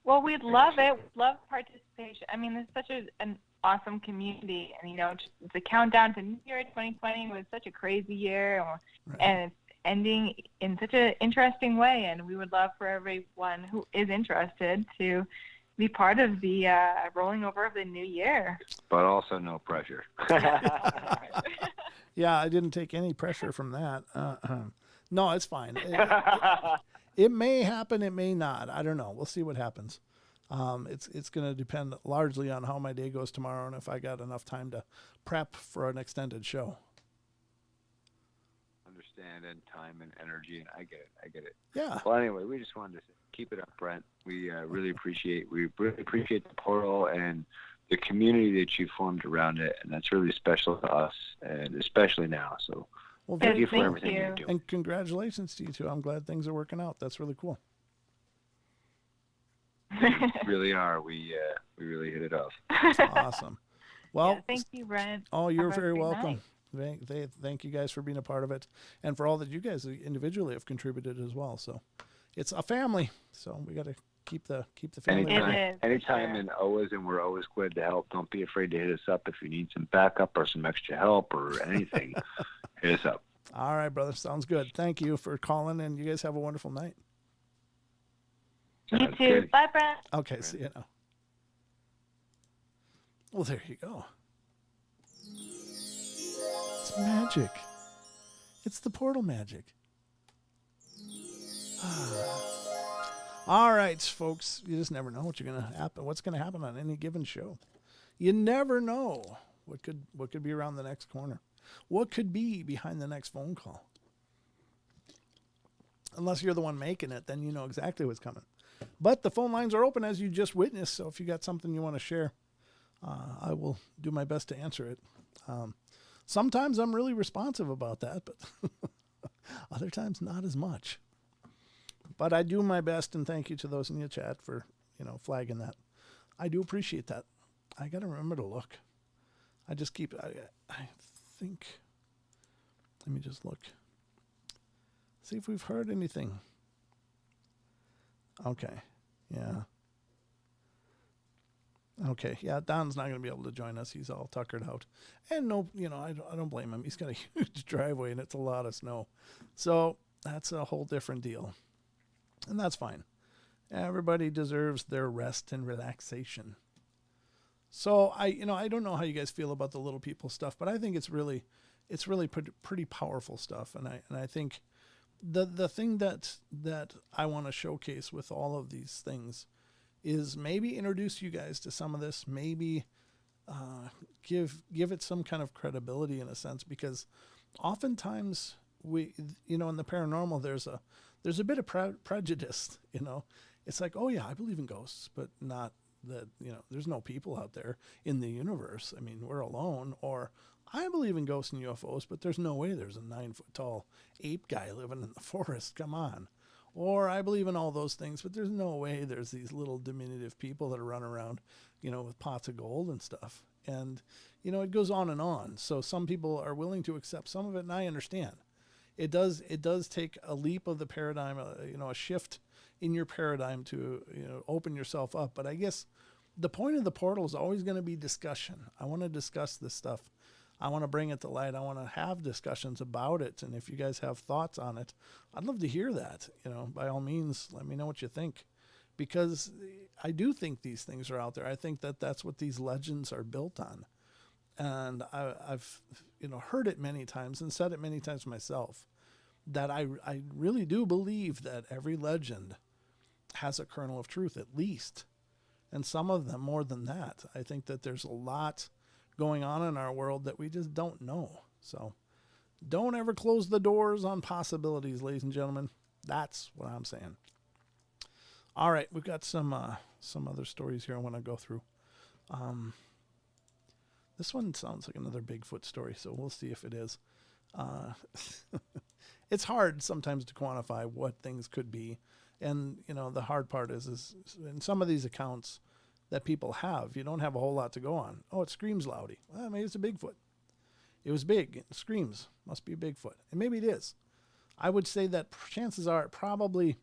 Well, we'd love it. We'd love participation. I mean, it's such an awesome community, and the countdown to New Year 2020 was such a crazy year, right. And it's ending in such an interesting way. And we would love for everyone who is interested to be part of the rolling over of the new year. But also no pressure. Yeah, I didn't take any pressure from that. No, it's fine. It may happen, it may not. I don't know. We'll see what happens. It's going to depend largely on how my day goes tomorrow and if I got enough time to prep for an extended show. Understand, and time and energy, and I get it. Yeah. Well, anyway, we just wanted to keep it up, Brent. We really appreciate the portal and the community that you formed around it, and that's really special to us, and especially now. So, well, thank you for everything you do. And congratulations to you too. I'm glad things are working out. That's really cool. We really are. We really hit it off. Awesome. Well, yeah, thank you, Brent. Oh, you're very welcome. Thank you guys for being a part of it, and for all that you guys individually have contributed as well. So, it's a family. So we got to keep the family. Anytime, and we're always glad to help. Don't be afraid to hit us up if you need some backup or some extra help or anything. Hit us up. All right, brother. Sounds good. Thank you for calling, and you guys have a wonderful night. You too. Good. Bye, Brent. Okay, see you now. Well, there you go. It's magic. It's the portal magic. All right, folks. You just never know what's going to happen on any given show. You never know what could be around the next corner. What could be behind the next phone call. Unless you're the one making it, then you know exactly what's coming. But the phone lines are open, as you just witnessed. So if you got something you want to share, I will do my best to answer it. Sometimes I'm really responsive about that, but other times not as much. But I do my best, and thank you to those in the chat for, flagging that. I do appreciate that. I got to remember to look. I just keep, I think, let me just look. See if we've heard anything. Okay. Yeah. Okay. Yeah, Don's not going to be able to join us. He's all tuckered out. And no, I don't blame him. He's got a huge driveway and it's a lot of snow. So that's a whole different deal. And that's fine. Everybody deserves their rest and relaxation. So I don't know how you guys feel about the little people stuff, but I think it's really pretty powerful stuff. And I think the thing that I want to showcase with all of these things is maybe introduce you guys to some of this, maybe give it some kind of credibility in a sense, because oftentimes we, in the paranormal, there's a bit of prejudice, It's like, oh yeah, I believe in ghosts, but not that, there's no people out there in the universe. I mean, we're alone. Or I believe in ghosts and UFOs, but there's no way there's a 9-foot tall ape guy living in the forest. Come on. Or I believe in all those things, but there's no way there's these little diminutive people that run around, with pots of gold and stuff. And, it goes on and on. So some people are willing to accept some of it, and I understand. It does take a leap of the paradigm, a shift in your paradigm to, open yourself up. But I guess the point of the portal is always going to be discussion. I want to discuss this stuff. I want to bring it to light. I want to have discussions about it. And if you guys have thoughts on it, I'd love to hear that. By all means, let me know what you think, because I do think these things are out there. I think that that's what these legends are built on. And I've heard it many times and said it many times myself, that I really do believe that every legend has a kernel of truth, at least. And some of them more than that. I think that there's a lot going on in our world that we just don't know. So don't ever close the doors on possibilities, ladies and gentlemen. That's what I'm saying. All right, we've got some other stories here I want to go through. This one sounds like another Bigfoot story, so we'll see if it is. It's hard sometimes to quantify what things could be. And, the hard part is in some of these accounts that people have, you don't have a whole lot to go on. Oh, it screams loudy. Well, maybe it's a Bigfoot. It was big. It screams. Must be a Bigfoot. And maybe it is. I would say that chances are it probably,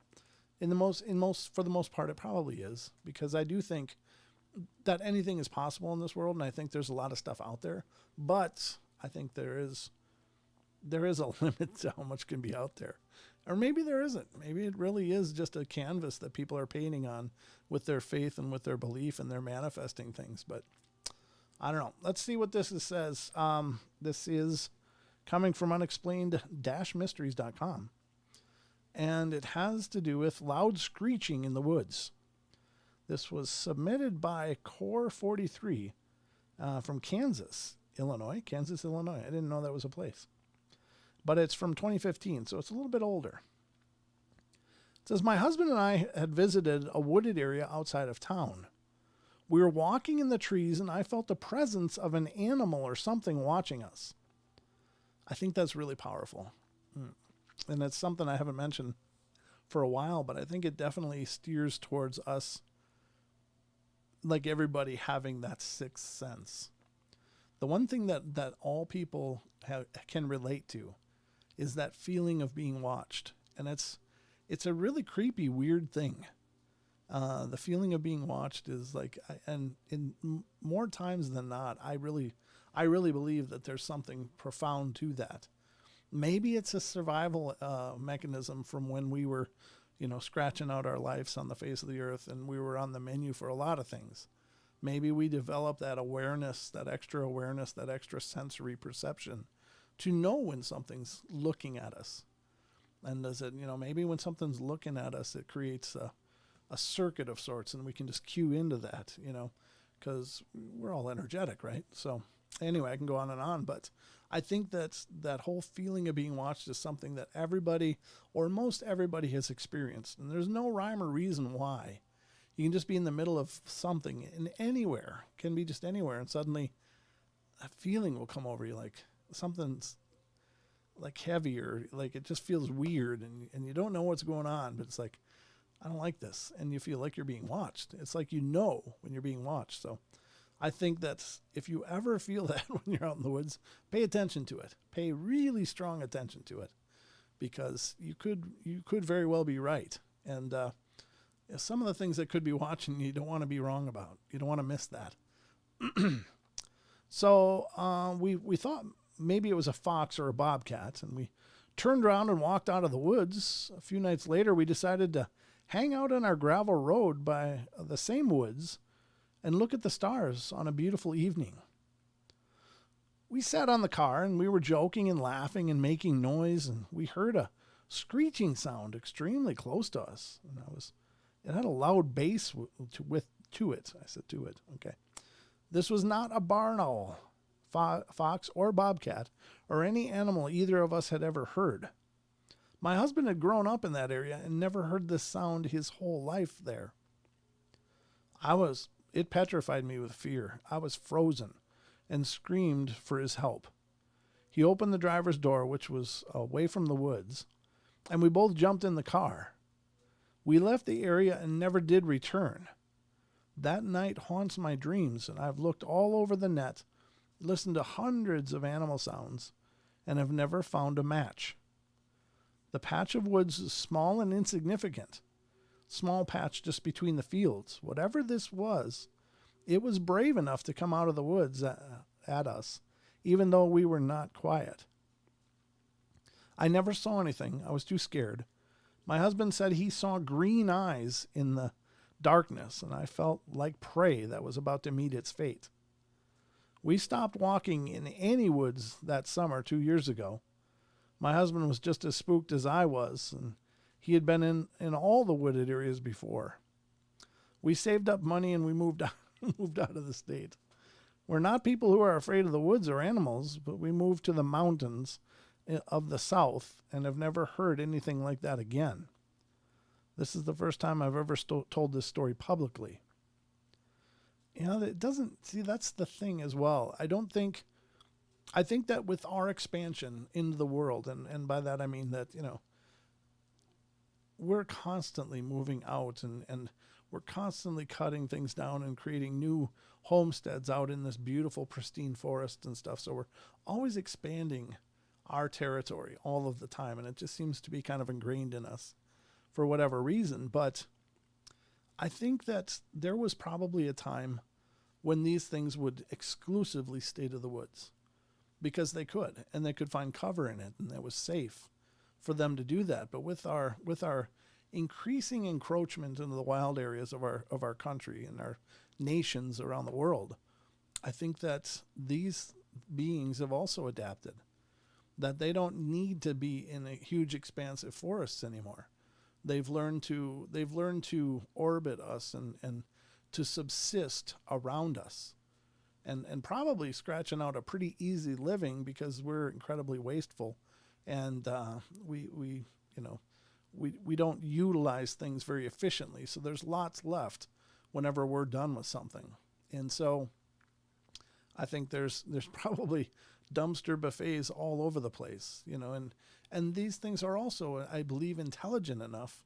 for the most part, it probably is. Because I do think that anything is possible in this world. And I think there's a lot of stuff out there. But I think there is a limit to how much can be out there. Or maybe there isn't. Maybe it really is just a canvas that people are painting on with their faith and with their belief, and they're manifesting things. But I don't know. Let's see what this says. This is coming from unexplained-mysteries.com. And it has to do with loud screeching in the woods. This was submitted by Core 43 from Kansas, Illinois. I didn't know that was a place. But it's from 2015, so it's a little bit older. It says, my husband and I had visited a wooded area outside of town. We were walking in the trees, and I felt the presence of an animal or something watching us. I think that's really powerful. And it's something I haven't mentioned for a while, but I think it definitely steers towards us, like everybody having that sixth sense. The one thing that all people can relate to is that feeling of being watched. And it's a really creepy, weird thing. The feeling of being watched is like, and in more times than not, I really believe that there's something profound to that. Maybe it's a survival mechanism from when we were, scratching out our lives on the face of the earth, and we were on the menu for a lot of things. Maybe we developed that awareness, that extra sensory perception to know when something's looking at us. And does it, maybe when something's looking at us, it creates a circuit of sorts, and we can just cue into that, because we're all energetic, right? So anyway, I can go on and on, but I think that whole feeling of being watched is something that everybody, or most everybody, has experienced. And there's no rhyme or reason why. You can just be in the middle of something, and anywhere, can be just anywhere, and suddenly a feeling will come over you like, something's like heavier, like it just feels weird, and you don't know what's going on, but it's like, I don't like this, and you feel like you're being watched. It's like when you're being watched. So I think that if you ever feel that when you're out in the woods, pay attention to it. Pay really strong attention to it, because you could very well be right. And some of the things that could be watching, you don't want to be wrong about. You don't want to miss that. So we thought maybe it was a fox or a bobcat, and we turned around and walked out of the woods. A few nights later, we decided to hang out on our gravel road by the same woods and look at the stars on a beautiful evening. We sat on the car and we were joking and laughing and making noise, and we heard a screeching sound extremely close to us. And it had a loud bass to it. I said to it. Okay. This was not a barn owl, fox, or bobcat, or any animal either of us had ever heard. My husband had grown up in that area and never heard this sound his whole life there. It petrified me with fear. I was frozen and screamed for his help. He opened the driver's door, which was away from the woods, and we both jumped in the car. We left the area and never did return. That night haunts my dreams, and I've looked all over the net, listened to hundreds of animal sounds, and have never found a match. The patch of woods is small and insignificant. Small patch just between the fields. Whatever this was, it was brave enough to come out of the woods at us, even though we were not quiet. I never saw anything. I was too scared. My husband said he saw green eyes in the darkness, and I felt like prey that was about to meet its fate. We stopped walking in any woods that summer 2 years ago. My husband was just as spooked as I was, and he had been in all the wooded areas before. We saved up money and we moved out of the state. We're not people who are afraid of the woods or animals, but we moved to the mountains of the south and have never heard anything like that again. This is the first time I've ever told this story publicly. That's the thing as well. I think that with our expansion into the world, and by that I mean that, we're constantly moving out and we're constantly cutting things down and creating new homesteads out in this beautiful, pristine forest and stuff. So we're always expanding our territory all of the time, and it just seems to be kind of ingrained in us for whatever reason. But I think that there was probably a time when these things would exclusively stay to the woods because they could, and they could find cover in it, and it was safe for them to do that. But with our increasing encroachment into the wild areas of our country and our nations around the world, I think that these beings have also adapted, that they don't need to be in a huge expansive forests anymore. They've learned to orbit us and to subsist around us, and probably scratching out a pretty easy living because we're incredibly wasteful, and we don't utilize things very efficiently. So there's lots left whenever we're done with something, and so I think there's probably dumpster buffets all over the place, and these things are also, I believe, intelligent enough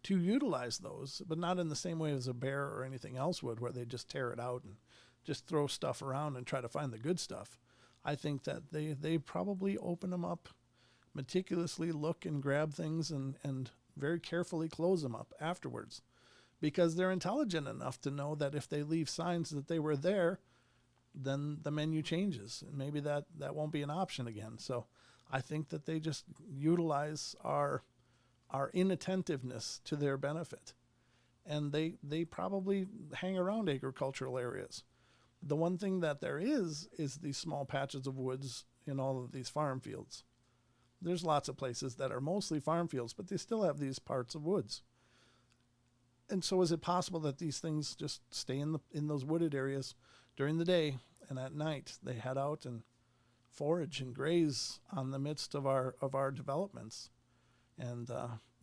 to utilize those, but not in the same way as a bear or anything else would, where they just tear it out and just throw stuff around and try to find the good stuff. I think that they probably open them up, meticulously look and grab things and very carefully close them up afterwards, because they're intelligent enough to know that if they leave signs that they were there, then the menu changes, and maybe that won't be an option again. So I think that they just utilize our inattentiveness to their benefit, and they probably hang around agricultural areas. The one thing that there is these small patches of woods in all of these farm fields. There's lots of places that are mostly farm fields, but they still have these parts of woods. And so is it possible that these things just stay in those wooded areas during the day, and at night they head out and forage and graze on the midst of our developments and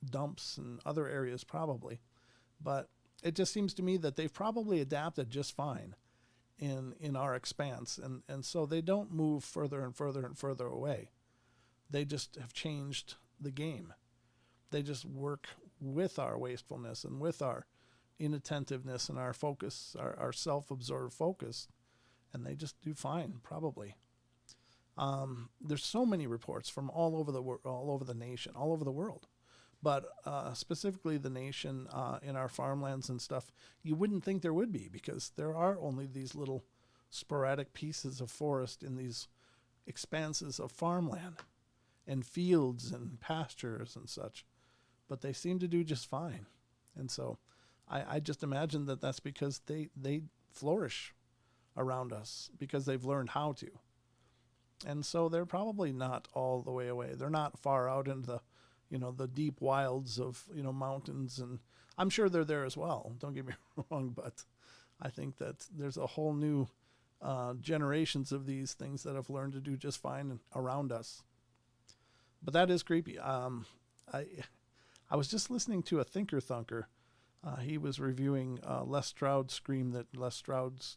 dumps and other areas probably? But it just seems to me that they've probably adapted just fine. in our expanse, and so they don't move further and further and further away. They just have changed the game. They just work with our wastefulness and with our inattentiveness and our focus, our self-absorbed focus, and they just do fine, probably. There's so many reports from all over the nation, all over the world, but specifically the nation in our farmlands and stuff. You wouldn't think there would be, because there are only these little sporadic pieces of forest in these expanses of farmland and fields and pastures and such, but they seem to do just fine. And so I just imagine that that's because they flourish around us because they've learned how to. And so they're probably not all the way away. They're not far out into the deep wilds of, mountains. And I'm sure they're there as well. Don't get me wrong. But I think that there's a whole new generations of these things that have learned to do just fine around us. But that is creepy. I was just listening to a Thinker Thunker. He was reviewing Les Stroud's scream that Les Stroud's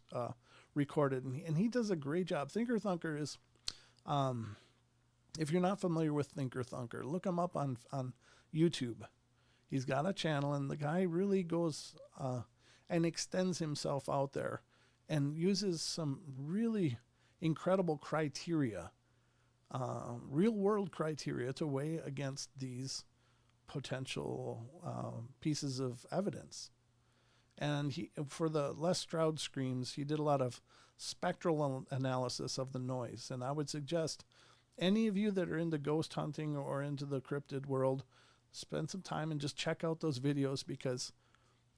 recorded, and he does a great job. Thinker Thunker is, if you're not familiar with Thinker Thunker, look him up on YouTube. He's got a channel, and the guy really goes and extends himself out there and uses some really incredible criteria, real-world criteria, to weigh against these potential pieces of evidence. And for the Les Stroud screams, he did a lot of spectral analysis of the noise. And I would suggest any of you that are into ghost hunting or into the cryptid world, spend some time and just check out those videos, because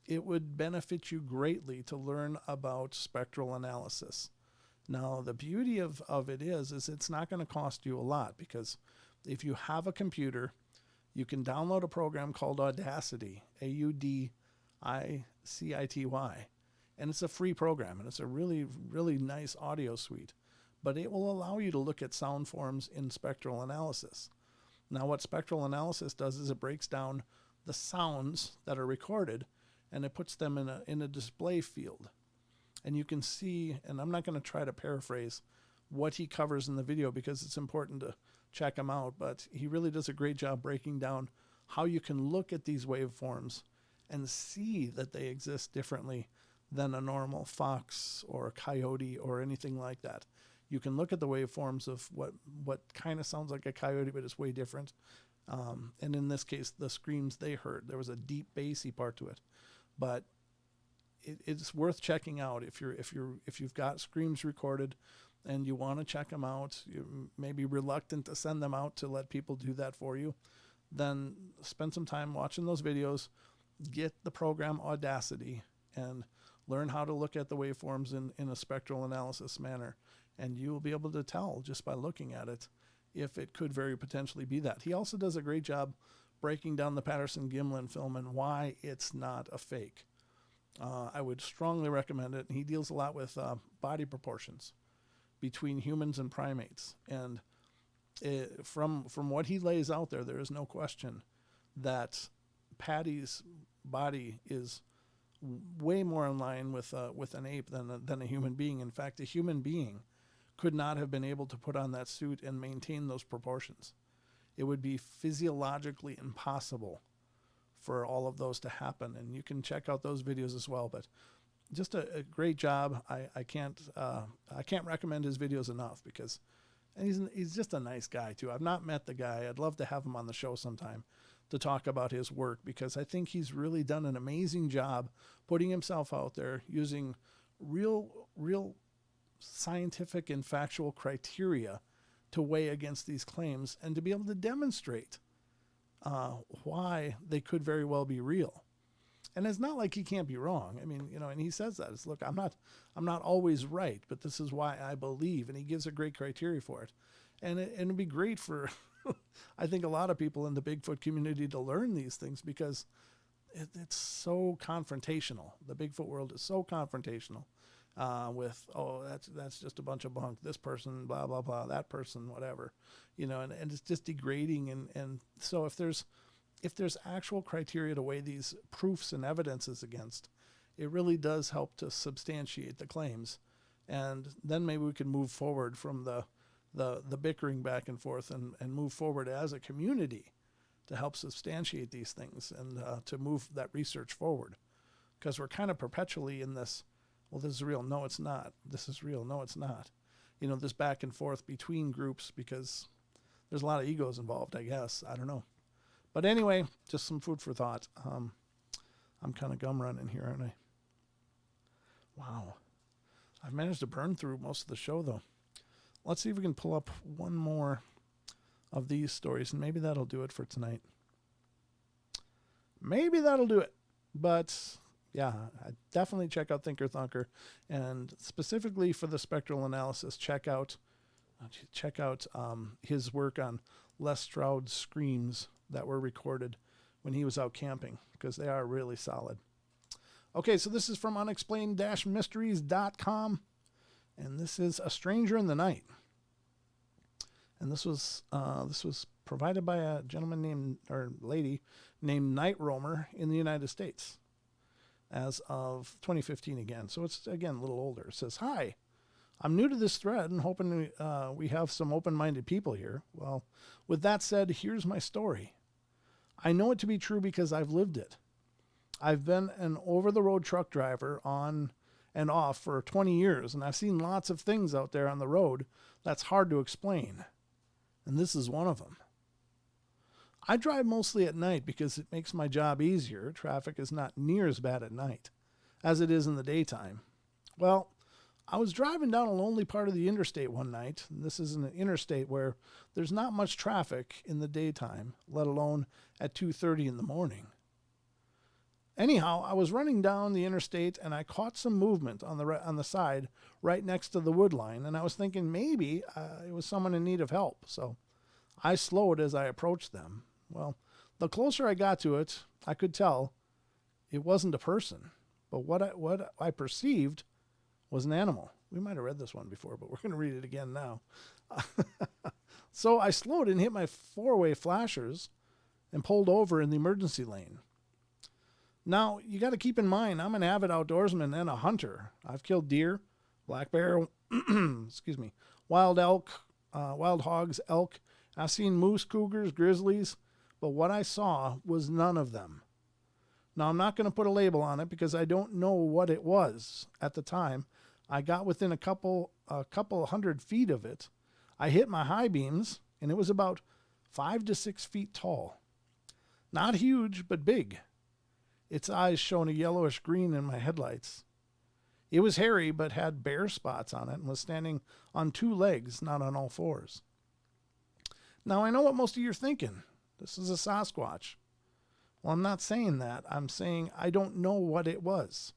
it would benefit you greatly to learn about spectral analysis. Now, the beauty of it is it's not going to cost you a lot, because if you have a computer, you can download a program called Audacity, Audicity, and it's a free program, and it's a really, really nice audio suite. But it will allow you to look at sound forms in spectral analysis. Now, what spectral analysis does is it breaks down the sounds that are recorded, and it puts them in a display field. And you can see, and I'm not going to try to paraphrase what he covers in the video, because it's important to check him out, but he really does a great job breaking down how you can look at these waveforms and see that they exist differently than a normal fox or a coyote or anything like that. You can look at the waveforms of what kind of sounds like a coyote, but it's way different. And in this case, the screams they heard, there was a deep bassy part to it, but it's worth checking out if you've got screams recorded and you want to check them out. You may be reluctant to send them out to let people do that for you. Then spend some time watching those videos, get the program Audacity, and learn how to look at the waveforms in a spectral analysis manner. And you will be able to tell just by looking at it if it could very potentially be that. He also does a great job breaking down the Patterson-Gimlin film and why it's not a fake. I would strongly recommend it. And he deals a lot with body proportions between humans and primates. And from what he lays out there, there is no question that Patty's body is way more in line with an ape than a human being. In fact, a human being could not have been able to put on that suit and maintain those proportions. It would be physiologically impossible for all of those to happen. And you can check out those videos as well. But just a great job. I can't recommend his videos enough, because he's just a nice guy too. I've not met the guy. I'd love to have him on the show sometime to talk about his work, because I think he's really done an amazing job putting himself out there using real scientific and factual criteria to weigh against these claims and to be able to demonstrate why they could very well be real. And it's not like he can't be wrong. I mean, and he says that. It's, look, I'm not always right, but this is why I believe. And he gives a great criteria for it. And it'd be great for, I think, a lot of people in the Bigfoot community to learn these things, because it's so confrontational. The Bigfoot world is so confrontational with, that's just a bunch of bunk. This person, blah, blah, blah, that person, whatever, and it's just degrading. And so if there's actual criteria to weigh these proofs and evidences against, it really does help to substantiate the claims. And then maybe we can move forward from the bickering back and forth and move forward as a community to help substantiate these things and to move that research forward. Because we're kind of perpetually in this, well, this is real. No, it's not. This is real. No, it's not. You know, this back and forth between groups because there's a lot of egos involved, I guess. I don't know. But anyway, just some food for thought. I'm kind of gum running here, aren't I? Wow. I've managed to burn through most of the show, though. Let's see if we can pull up one more of these stories, and maybe that'll do it for tonight. Maybe that'll do it. But, yeah, definitely check out Thinker Thunker. And specifically for the spectral analysis, check out his work on Les Stroud's screams that were recorded when he was out camping, because they are really solid. Okay, so this is from unexplained-mysteries.com, and this is A Stranger in the Night. And this was provided by a lady named Night Roamer in the United States as of 2015 again. So it's, again, a little older. It says, "Hi, I'm new to this thread and hoping we have some open-minded people here. Well, with that said, here's my story. I know it to be true because I've lived it. I've been an over-the-road truck driver on and off for 20 years, and I've seen lots of things out there on the road that's hard to explain. And this is one of them. I drive mostly at night because it makes my job easier. Traffic is not near as bad at night as it is in the daytime. Well, I was driving down a lonely part of the interstate one night, and this is an interstate where there's not much traffic in the daytime, let alone at 2:30 in the morning. Anyhow, I was running down the interstate and I caught some movement on the side right next to the wood line, and I was thinking maybe it was someone in need of help, so I slowed as I approached them. Well, the closer I got to it, I could tell it wasn't a person, but what I perceived was an animal. We might have read this one before, but we're going to read it again now. So I slowed and hit my four-way flashers and pulled over in the emergency lane. Now, you got to keep in mind, I'm an avid outdoorsman and a hunter. I've killed deer, black bear, excuse me, wild elk, wild hogs, elk. I've seen moose, cougars, grizzlies, but what I saw was none of them. Now, I'm not going to put a label on it because I don't know what it was at the time. I got within a couple 100 feet of it. I hit my high beams, and it was about 5 to 6 feet tall. Not huge, but big. Its eyes shone a yellowish green in my headlights. It was hairy, but had bare spots on it and was standing on 2 legs, not on all 4s. Now, I know what most of you are thinking. This is a Sasquatch. Well, I'm not saying that. I'm saying I don't know what it was.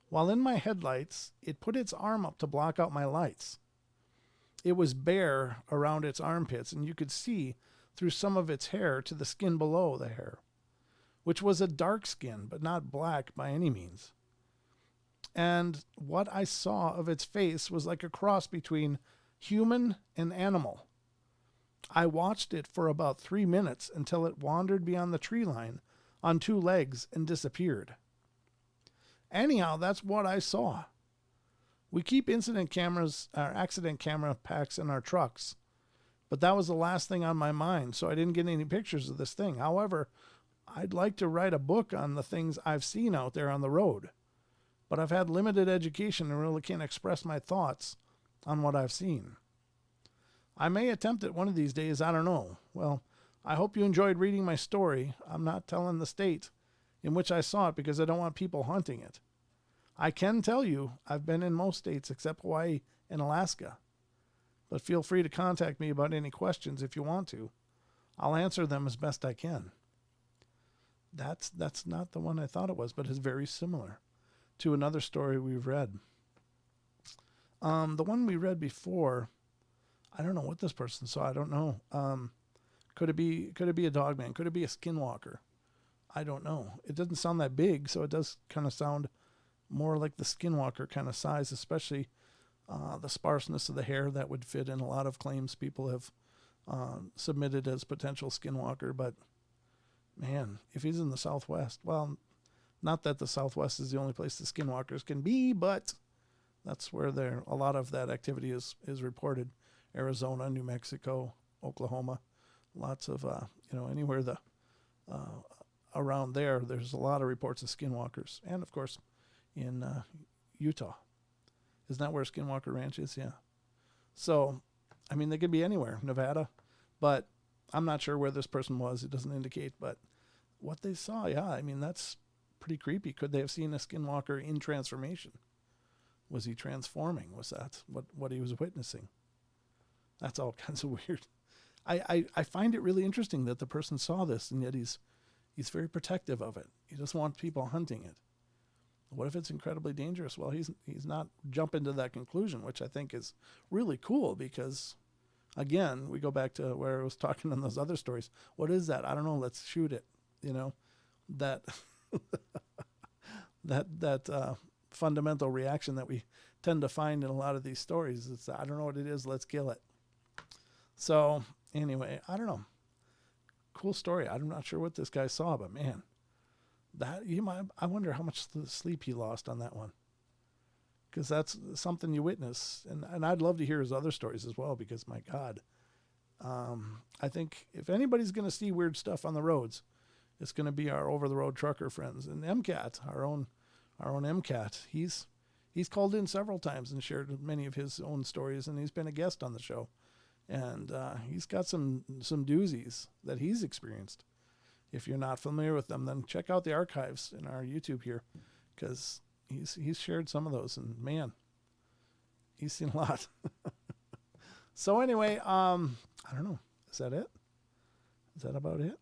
While in my headlights, it put its arm up to block out my lights. It was bare around its armpits, and you could see through some of its hair to the skin below the hair, which was a dark skin, but not black by any means. And what I saw of its face was like a cross between human and animal. I watched it for about 3 minutes until it wandered beyond the tree line on 2 legs and disappeared. Anyhow, that's what I saw. We keep accident camera packs in our trucks, but that was the last thing on my mind, so I didn't get any pictures of this thing. However, I'd like to write a book on the things I've seen out there on the road, but I've had limited education and really can't express my thoughts on what I've seen. I may attempt it one of these days, I don't know. Well, I hope you enjoyed reading my story. I'm not telling the state in which I saw it because I don't want people hunting it. I can tell you I've been in most states except Hawaii and Alaska, but feel free to contact me about any questions if you want to. I'll answer them as best I can. That's not the one I thought it was, but it's very similar to another story we've read. The one we read before, I don't know what this person saw. I don't know. Could it be a dogman? Could it be a skinwalker? I don't know. It doesn't sound that big, so it does kind of sound more like the skinwalker kind of size, especially the sparseness of the hair. That would fit in a lot of claims people have submitted as potential skinwalker. But man, if he's in the Southwest, well, not that the Southwest is the only place the skinwalkers can be, but That's where a lot of that activity is reported. Arizona, New Mexico, Oklahoma, lots of anywhere around there's a lot of reports of skinwalkers, and of course in Utah. Isn't that where Skinwalker Ranch is? Yeah. So, I mean, they could be anywhere, Nevada, but I'm not sure where this person was. It doesn't indicate, but what they saw, yeah, I mean, that's pretty creepy. Could they have seen a skinwalker in transformation? Was he transforming? Was that what he was witnessing? That's all kinds of weird. I find it really interesting that the person saw this, and yet he's very protective of it. He doesn't want people hunting it. What if it's incredibly dangerous? Well, he's not jumping to that conclusion, which I think is really cool because, again, we go back to where I was talking in those other stories. What is that? I don't know. Let's shoot it. That that fundamental reaction that we tend to find in a lot of these stories. It's, I don't know what it is. Let's kill it. So anyway, I don't know. Cool story. I'm not sure what this guy saw, but man, I wonder how much sleep he lost on that one. Because that's something you witness. And I'd love to hear his other stories as well, because my God, I think if anybody's going to see weird stuff on the roads, it's going to be our over-the-road trucker friends. And MCAT, our own MCAT, he's called in several times and shared many of his own stories, and he's been a guest on the show. And he's got some doozies that he's experienced. If you're not familiar with them, then check out the archives in our YouTube here, because he's shared some of those, and man, he's seen a lot. So anyway, I don't know. Is that it? Is that about it?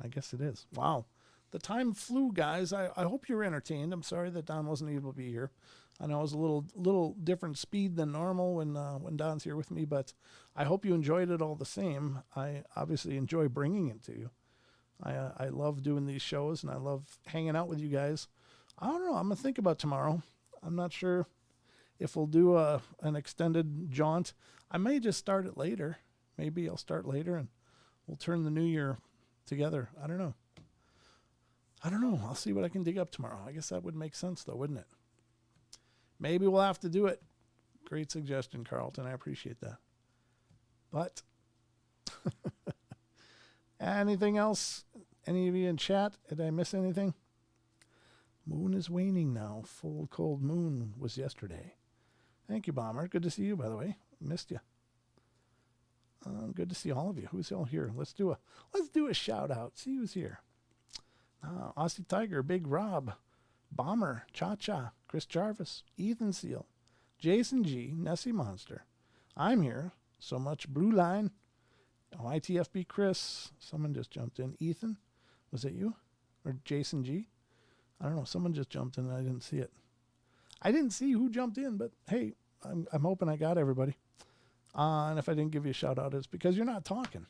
I guess it is. Wow. The time flew, guys. I hope you were entertained. I'm sorry that Don wasn't able to be here. I know it was a little different speed than normal when Don's here with me, but I hope you enjoyed it all the same. I obviously enjoy bringing it to you. I love doing these shows, and I love hanging out with you guys. I don't know. I'm going to think about tomorrow. I'm not sure if we'll do an extended jaunt. I may just start it later. Maybe I'll start later, and we'll turn the new year together. I don't know. I'll see what I can dig up tomorrow. I guess that would make sense, though, wouldn't it? Maybe we'll have to do it. Great suggestion, Carlton. I appreciate that. But anything else? Any of you in chat? Did I miss anything? Moon is waning now. Full cold moon was yesterday. Thank you, Bomber. Good to see you, by the way. Missed you. Good to see all of you. Who's all here? Let's do a shout out. See who's here. Aussie Tiger, Big Rob, Bomber, Cha Cha, Chris Jarvis, Ethan Seal, Jason G, Nessie Monster. I'm here. So much Brewline. ITFB Chris. Someone just jumped in. Ethan, was it you? Or Jason G? I don't know. Someone just jumped in and I didn't see it. I didn't see who jumped in, but hey, I'm hoping I got everybody. And if I didn't give you a shout out, it's because you're not talking.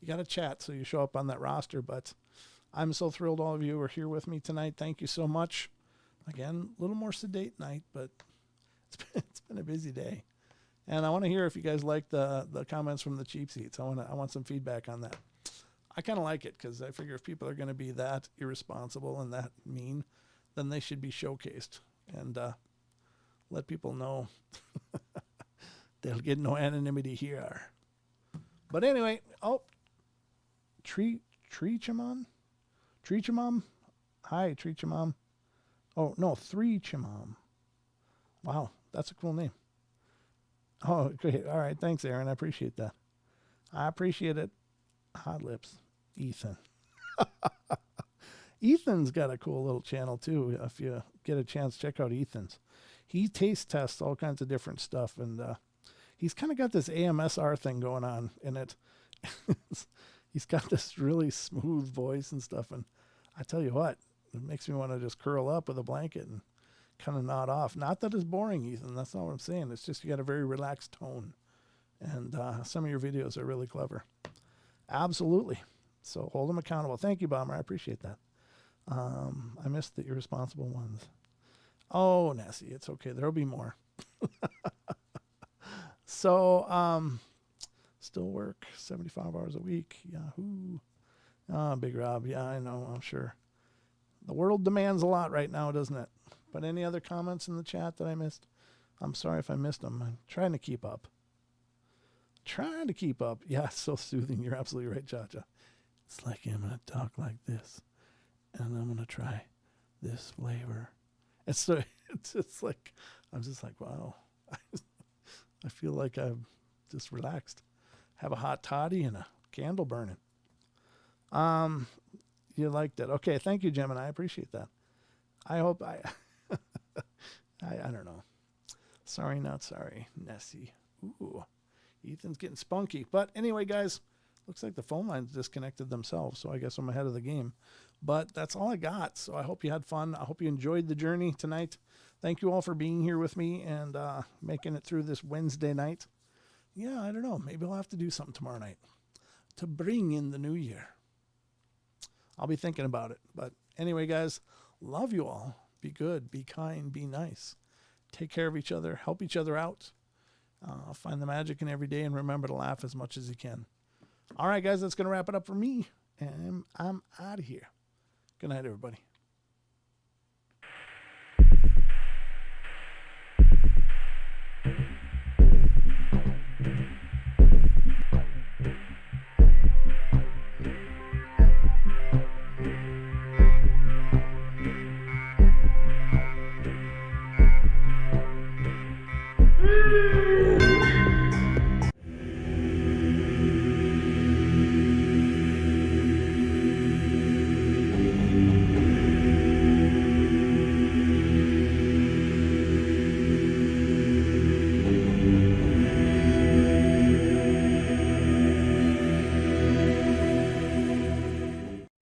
You got to chat so you show up on that roster. But I'm so thrilled all of you are here with me tonight. Thank you so much. Again, a little more sedate night, but it's been a busy day. And I want to hear if you guys like the comments from the cheap seats. I want some feedback on that. I kind of like it because I figure if people are going to be that irresponsible and that mean, then they should be showcased and let people know they'll get no anonymity here. But anyway, Treechamon? Treechamon? Hi, Treechamon. Oh, no, Threechamon. Wow, that's a cool name. Oh, great. All right. Thanks, Aaron. I appreciate that. I appreciate it. Hot Lips. Ethan. Ethan's got a cool little channel, too. If you get a chance, check out Ethan's. He taste tests all kinds of different stuff, and he's kind of got this AMSR thing going on in it. He's got this really smooth voice and stuff, and I tell you what, it makes me want to just curl up with a blanket and kind of nod off. Not that it's boring, Ethan. That's not what I'm saying. It's just you got a very relaxed tone. And some of your videos are really clever. Absolutely. So hold them accountable. Thank you, Bomber. I appreciate that. I missed the irresponsible ones. Oh, Nessie, it's okay. There'll be more. So, still work 75 hours a week. Yahoo. Big Rob. Yeah, I know. I'm sure. The world demands a lot right now, doesn't it? But any other comments in the chat that I missed? I'm sorry if I missed them. I'm trying to keep up. Yeah, it's so soothing. You're absolutely right, Cha-Cha. It's like I'm going to talk like this, and I'm going to try this flavor. It's just like, I'm just like, wow. I feel like I'm just relaxed. Have a hot toddy and a candle burning. You liked it. Okay, thank you, Gemini. I appreciate that. I hope I don't know. Sorry, not sorry. Nessie. Ooh, Ethan's getting spunky. But anyway, guys, looks like the phone lines disconnected themselves, so I guess I'm ahead of the game. But that's all I got. So I hope you had fun. I hope you enjoyed the journey tonight. Thank you all for being here with me and making it through this Wednesday night. Yeah, I don't know. Maybe I'll have to do something tomorrow night to bring in the new year. I'll be thinking about it. But anyway, guys, love you all. Be good, be kind, be nice. Take care of each other. Help each other out. Find the magic in every day and remember to laugh as much as you can. All right, guys, that's going to wrap it up for me. And I'm out of here. Good night, everybody.